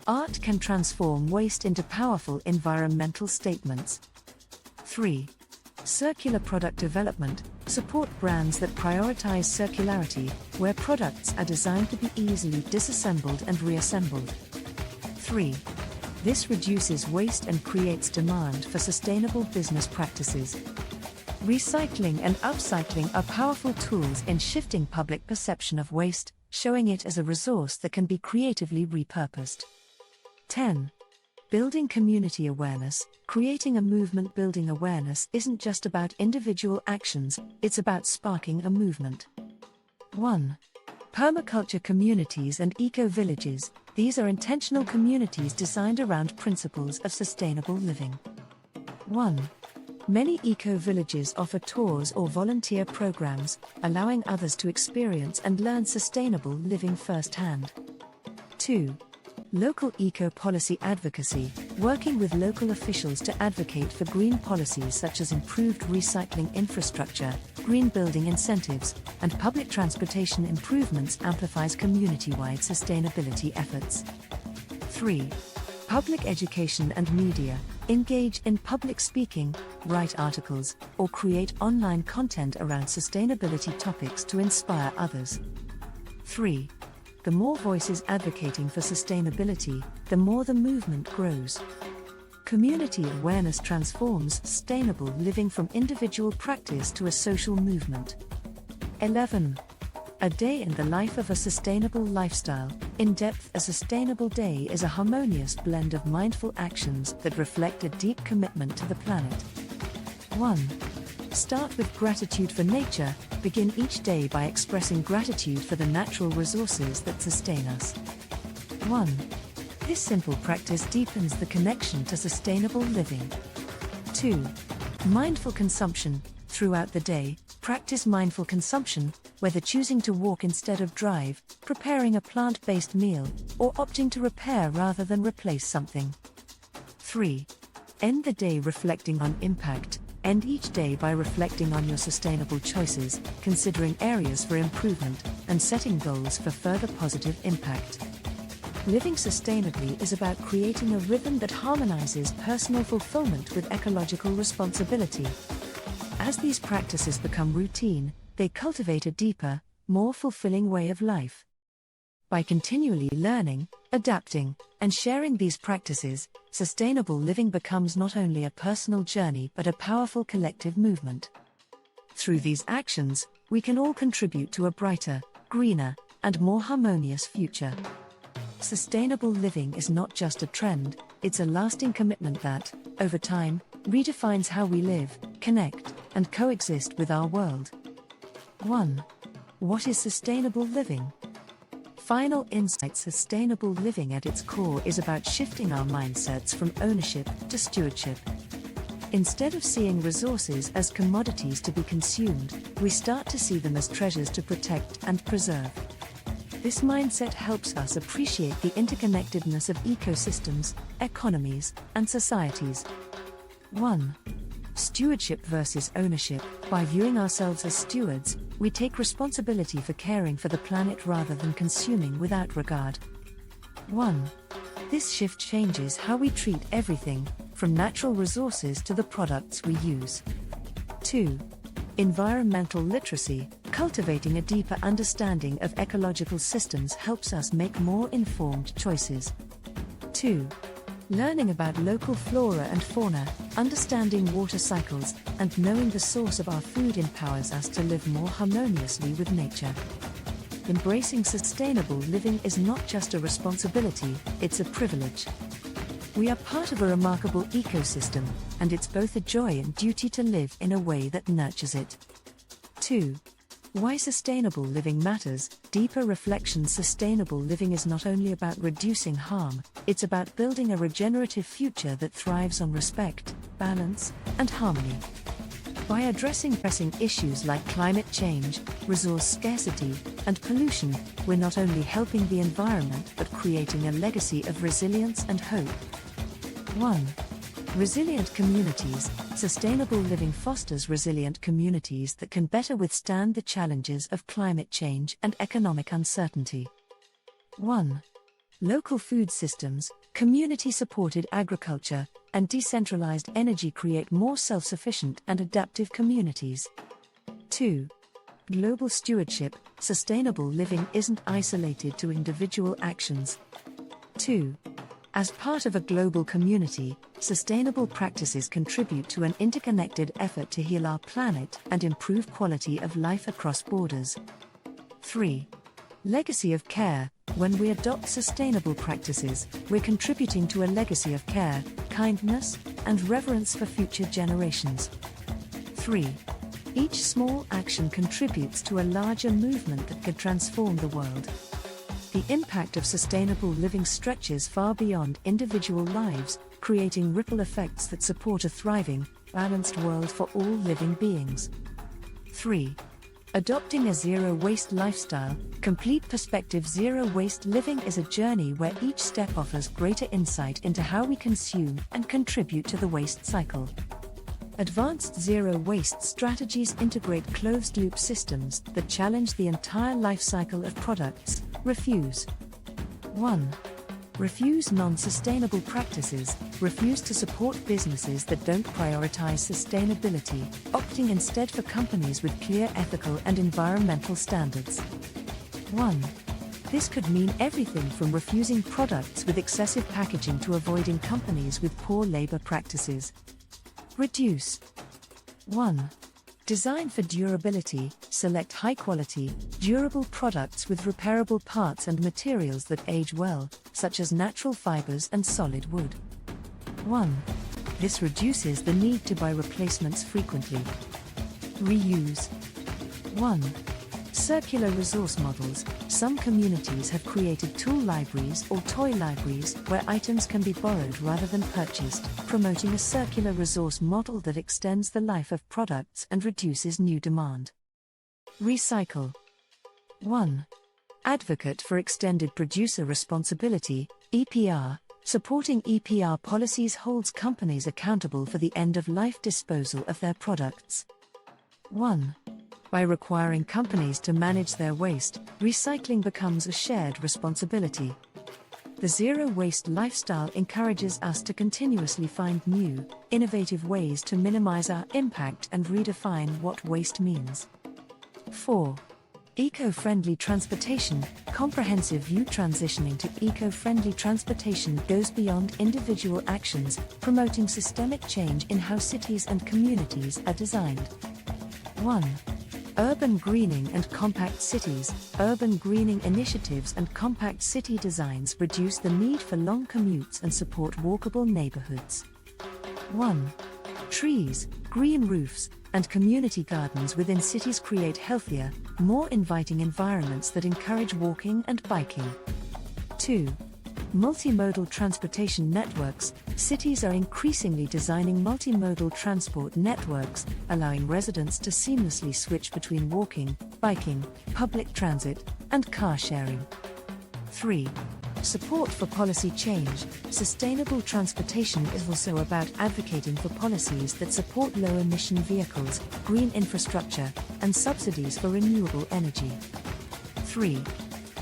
D: Art can transform waste into powerful environmental statements. 3. Circular product development. Support brands that prioritize circularity, where products are designed to be easily disassembled and reassembled. 3. This reduces waste and creates demand for sustainable business practices. Recycling and upcycling are powerful tools in shifting public perception of waste, showing it as a resource that can be creatively repurposed. 10. Building community awareness. Creating a movement. Building awareness isn't just about individual actions, it's about sparking a movement. 1. Permaculture communities and eco-villages. These are intentional communities designed around principles of sustainable living. 1. Many eco-villages offer tours or volunteer programs, allowing others to experience and learn sustainable living firsthand. 2. Local eco-policy advocacy. Working with local officials to advocate for green policies such as improved recycling infrastructure, green building incentives, and public transportation improvements amplifies community-wide sustainability efforts. 3. Public education and media. Engage in public speaking, write articles, or create online content around sustainability topics to inspire others. 3. The more voices advocating for sustainability, the more the movement grows. Community awareness transforms sustainable living from individual practice to a social movement. 11. A day in the life of a sustainable lifestyle. In depth, a sustainable day is a harmonious blend of mindful actions that reflect a deep commitment to the planet. 1. Start with gratitude for nature. Begin each day by expressing gratitude for the natural resources that sustain us. 1. This simple practice deepens the connection to sustainable living. 2. Mindful consumption. Throughout the day, practice mindful consumption, whether choosing to walk instead of drive, preparing a plant-based meal, or opting to repair rather than replace something. 3. End the day reflecting on impact. End each day by reflecting on your sustainable choices, considering areas for improvement, and setting goals for further positive impact. Living sustainably is about creating a rhythm that harmonizes personal fulfillment with ecological responsibility. As these practices become routine, they cultivate a deeper, more fulfilling way of life. By continually learning, adapting, and sharing these practices, sustainable living becomes not only a personal journey but a powerful collective movement. Through these actions, we can all contribute to a brighter, greener, and more harmonious future. Sustainable living is not just a trend, it's a lasting commitment that, over time, redefines how we live, connect, and coexist with our world. 1. What is sustainable living? Final insight: sustainable living at its core is about shifting our mindsets from ownership to stewardship. Instead of seeing resources as commodities to be consumed, we start to see them as treasures to protect and preserve. This mindset helps us appreciate the interconnectedness of ecosystems, economies, and societies. 1. Stewardship versus ownership. By viewing ourselves as stewards, we take responsibility for caring for the planet rather than consuming without regard. 1. This shift changes how we treat everything, from natural resources to the products we use. 2. Environmental literacy. Cultivating a deeper understanding of ecological systems helps us make more informed choices. 2. Learning about local flora and fauna, understanding water cycles, and knowing the source of our food empowers us to live more harmoniously with nature. Embracing sustainable living is not just a responsibility, it's a privilege. We are part of a remarkable ecosystem, and it's both a joy and duty to live in a way that nurtures it. 2. Why sustainable living matters. Deeper reflection: sustainable living is not only about reducing harm, it's about building a regenerative future that thrives on respect, balance, and harmony. By addressing pressing issues like climate change, resource scarcity, and pollution, we're not only helping the environment but creating a legacy of resilience and hope. 1. Resilient communities. Sustainable living fosters resilient communities that can better withstand the challenges of climate change and economic uncertainty. 1. Local food systems, community-supported agriculture, and decentralized energy create more self-sufficient and adaptive communities. 2. Global stewardship. Sustainable living isn't isolated to individual actions. 2. As part of a global community, sustainable practices contribute to an interconnected effort to heal our planet and improve quality of life across borders. 3. Legacy of care. When we adopt sustainable practices, we're contributing to a legacy of care, kindness, and reverence for future generations. 3. Each small action contributes to a larger movement that could transform the world. The impact of sustainable living stretches far beyond individual lives, creating ripple effects that support a thriving, balanced world for all living beings. 3. Adopting a zero-waste lifestyle. Complete perspective: zero-waste living is a journey where each step offers greater insight into how we consume and contribute to the waste cycle. Advanced zero-waste strategies integrate closed-loop systems that challenge the entire life cycle of products. Refuse. 1. Refuse non-sustainable practices. Refuse to support businesses that don't prioritize sustainability, opting instead for companies with clear ethical and environmental standards. 1. This could mean everything from refusing products with excessive packaging to avoiding companies with poor labor practices. Reduce. 1. Design for durability. Select high-quality, durable products with repairable parts and materials that age well, such as natural fibers and solid wood. 1. This reduces the need to buy replacements frequently. Reuse. 1. Circular resource models. Some communities have created tool libraries or toy libraries where items can be borrowed rather than purchased, promoting a circular resource model that extends the life of products and reduces new demand. Recycle. 1. Advocate for extended producer responsibility, EPR. Supporting EPR policies holds companies accountable for the end-of-life disposal of their products. 1. By requiring companies to manage their waste, recycling becomes a shared responsibility. The zero-waste lifestyle encourages us to continuously find new, innovative ways to minimize our impact and redefine what waste means. 4. Eco-friendly transportation. Comprehensive view. Transitioning to eco-friendly transportation goes beyond individual actions, promoting systemic change in how cities and communities are designed. 1. Urban greening and compact cities. Urban greening initiatives and compact city designs reduce the need for long commutes and support walkable neighborhoods. 1. Trees, green roofs, and community gardens within cities create healthier, more inviting environments that encourage walking and biking. 2. Multimodal transportation networks. Cities are increasingly designing multimodal transport networks, allowing residents to seamlessly switch between walking, biking, public transit, and car sharing. 3. Support for policy change. Sustainable transportation is also about advocating for policies that support low-emission vehicles, green infrastructure, and subsidies for renewable energy. 3.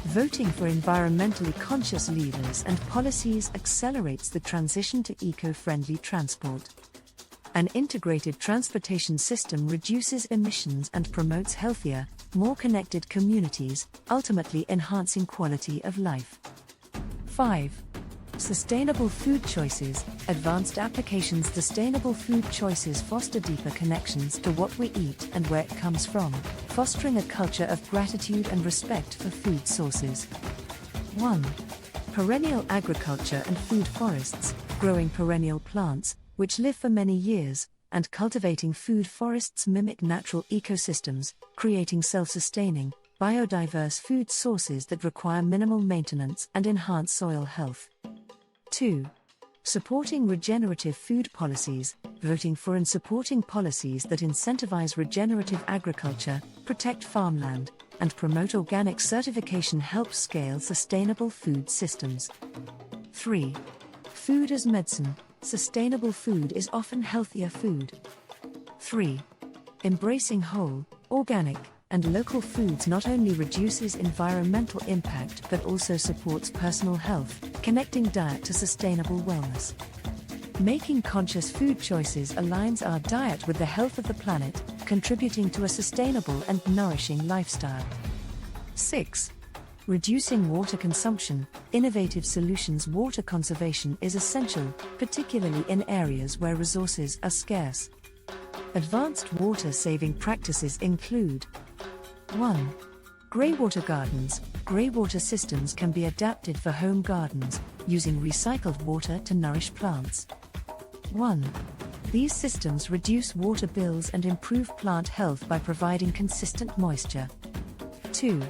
D: Voting for environmentally conscious leaders and policies accelerates the transition to eco-friendly transport. An integrated transportation system reduces emissions and promotes healthier, more connected communities, ultimately enhancing quality of life. 5. Sustainable food choices. Advanced applications. Sustainable food choices foster deeper connections to what we eat and where it comes from, fostering a culture of gratitude and respect for food sources. 1. Perennial agriculture and food forests. Growing perennial plants, which live for many years, and cultivating food forests mimic natural ecosystems, creating self-sustaining, biodiverse food sources that require minimal maintenance and enhance soil health. 2. Supporting regenerative food policies. Voting for and supporting policies that incentivize regenerative agriculture, protect farmland, and promote organic certification helps scale sustainable food systems. 3. Food as medicine. Sustainable food is often healthier food. 3. Embracing whole, organic, and local foods not only reduces environmental impact but also supports personal health, connecting diet to sustainable wellness. Making conscious food choices aligns our diet with the health of the planet, contributing to a sustainable and nourishing lifestyle. 6. Reducing water consumption. Innovative solutions. Water conservation is essential, particularly in areas where resources are scarce. Advanced water-saving practices include: 1. Greywater gardens. Greywater systems can be adapted for home gardens, using recycled water to nourish plants. 1. These systems reduce water bills and improve plant health by providing consistent moisture. 2.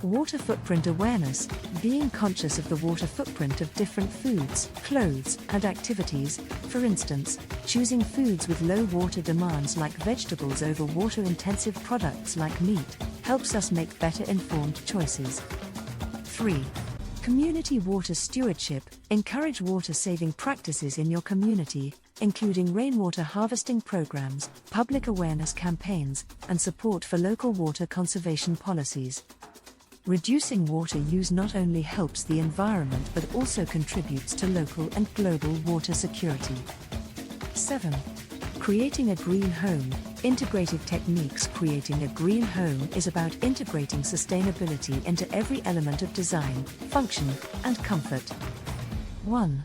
D: Water footprint awareness. Being conscious of the water footprint of different foods, clothes, and activities, for instance, choosing foods with low water demands like vegetables over water-intensive products like meat, helps us make better informed choices. 3. Community water stewardship. Encourage water-saving practices in your community, including rainwater harvesting programs, public awareness campaigns, and support for local water conservation policies. Reducing water use not only helps the environment but also contributes to local and global water security. 7. Creating a green home. Integrative techniques. Creating a green home is about integrating sustainability into every element of design, function, and comfort. 1.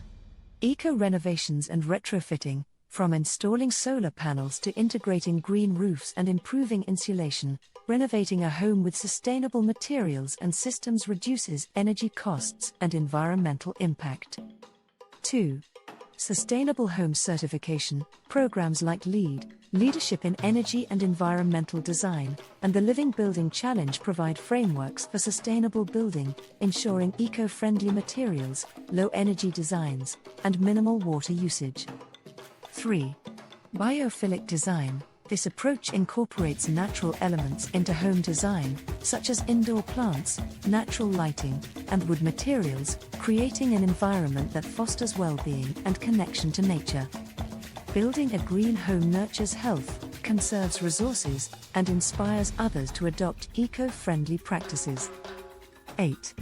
D: Eco-renovations and retrofitting. From installing solar panels to integrating green roofs and improving insulation, renovating a home with sustainable materials and systems reduces energy costs and environmental impact. 2. Sustainable home certification. Programs like LEED, Leadership in Energy and Environmental Design, and the Living Building Challenge provide frameworks for sustainable building, ensuring eco-friendly materials, low-energy designs, and minimal water usage. 3. Biophilic design. This approach incorporates natural elements into home design, such as indoor plants, natural lighting, and wood materials, creating an environment that fosters well-being and connection to nature. Building a green home nurtures health, conserves resources, and inspires others to adopt eco-friendly practices. 8.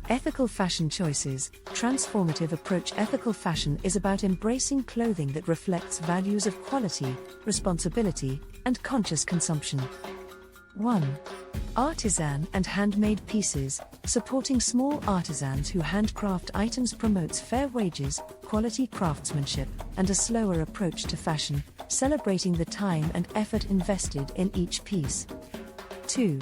D: Ethical fashion choices. Transformative approach. Ethical fashion is about embracing clothing that reflects values of quality, responsibility, and conscious consumption. 1. Artisan and handmade pieces. Supporting small artisans who handcraft items promotes fair wages, quality craftsmanship, and a slower approach to fashion, celebrating the time and effort invested in each piece. 2.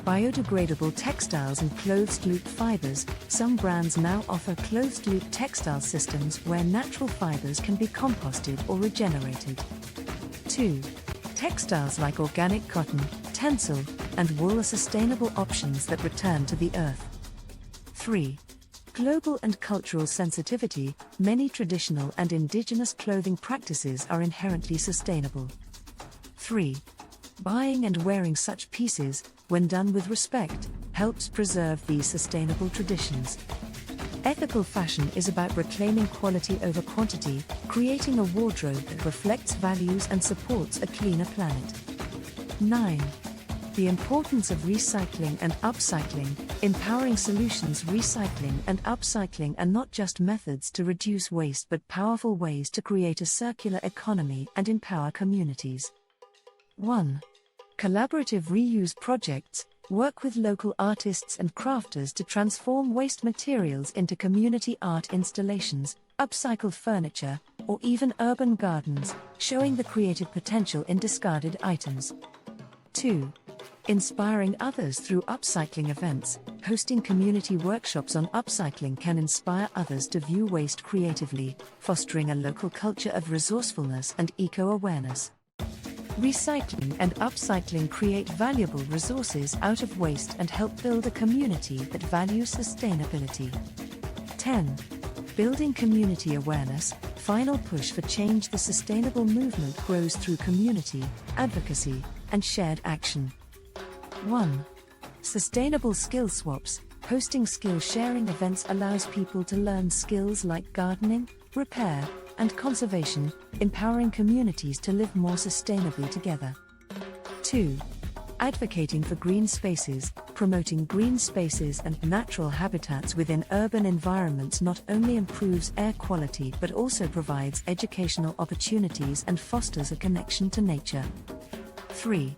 D: Biodegradable textiles and closed-loop fibers. Some brands now offer closed-loop textile systems where natural fibers can be composted or regenerated. 2. Textiles like organic cotton, tencel, and wool are sustainable options that return to the earth. 3. Global and cultural sensitivity. Many traditional and indigenous clothing practices are inherently sustainable. 3. Buying and wearing such pieces, when done with respect, helps preserve these sustainable traditions. Ethical fashion is about reclaiming quality over quantity, creating a wardrobe that reflects values and supports a cleaner planet. 9. The importance of recycling and upcycling. Empowering solutions. Recycling and upcycling are not just methods to reduce waste but powerful ways to create a circular economy and empower communities. 1. Collaborative reuse projects. Work with local artists and crafters to transform waste materials into community art installations, upcycled furniture, or even urban gardens, showing the creative potential in discarded items. 2. Inspiring others through upcycling events. Hosting community workshops on upcycling can inspire others to view waste creatively, fostering a local culture of resourcefulness and eco-awareness. Recycling and upcycling create valuable resources out of waste and help build a community that values sustainability. 10. Building community awareness. Final push for change. The sustainable movement grows through community, advocacy, and shared action. 1. Sustainable skill swaps. Hosting skill sharing events allows people to learn skills like gardening, repair, and conservation, empowering communities to live more sustainably together. 2. Advocating for green spaces. Promoting green spaces and natural habitats within urban environments not only improves air quality but also provides educational opportunities and fosters a connection to nature. 3.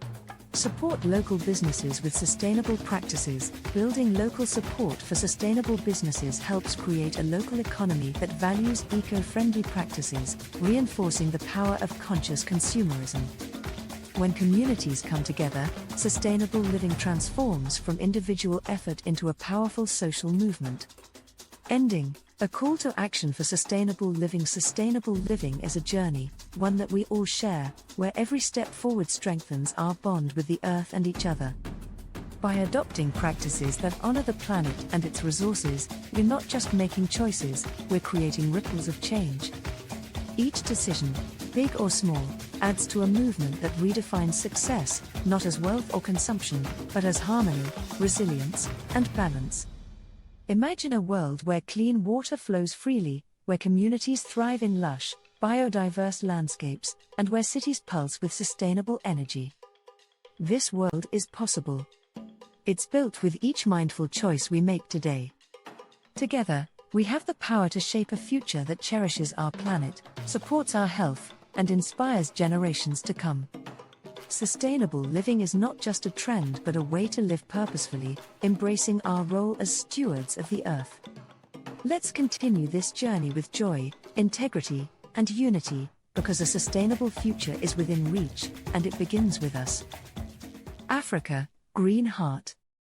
D: Support local businesses with sustainable practices. Building local support for sustainable businesses helps create a local economy that values eco-friendly practices, reinforcing the power of conscious consumerism. When communities come together, sustainable living transforms from individual effort into a powerful social movement. Ending. A call to action for sustainable living. Sustainable living is a journey, one that we all share, where every step forward strengthens our bond with the earth and each other. By adopting practices that honor the planet and its resources, we're not just making choices, we're creating ripples of change. Each decision, big or small, adds to a movement that redefines success, not as wealth or consumption, but as harmony, resilience, and balance. Imagine a world where clean water flows freely, where communities thrive in lush, biodiverse landscapes, and where cities pulse with sustainable energy. This world is possible. It's built with each mindful choice we make today. Together, we have the power to shape a future that cherishes our planet, supports our health, and inspires generations to come. Sustainable living is not just a trend but a way to live purposefully, embracing our role as stewards of the earth. Let's continue this journey with joy, integrity, and unity, because a sustainable future is within reach, and it begins with us. Africa, Green Heart.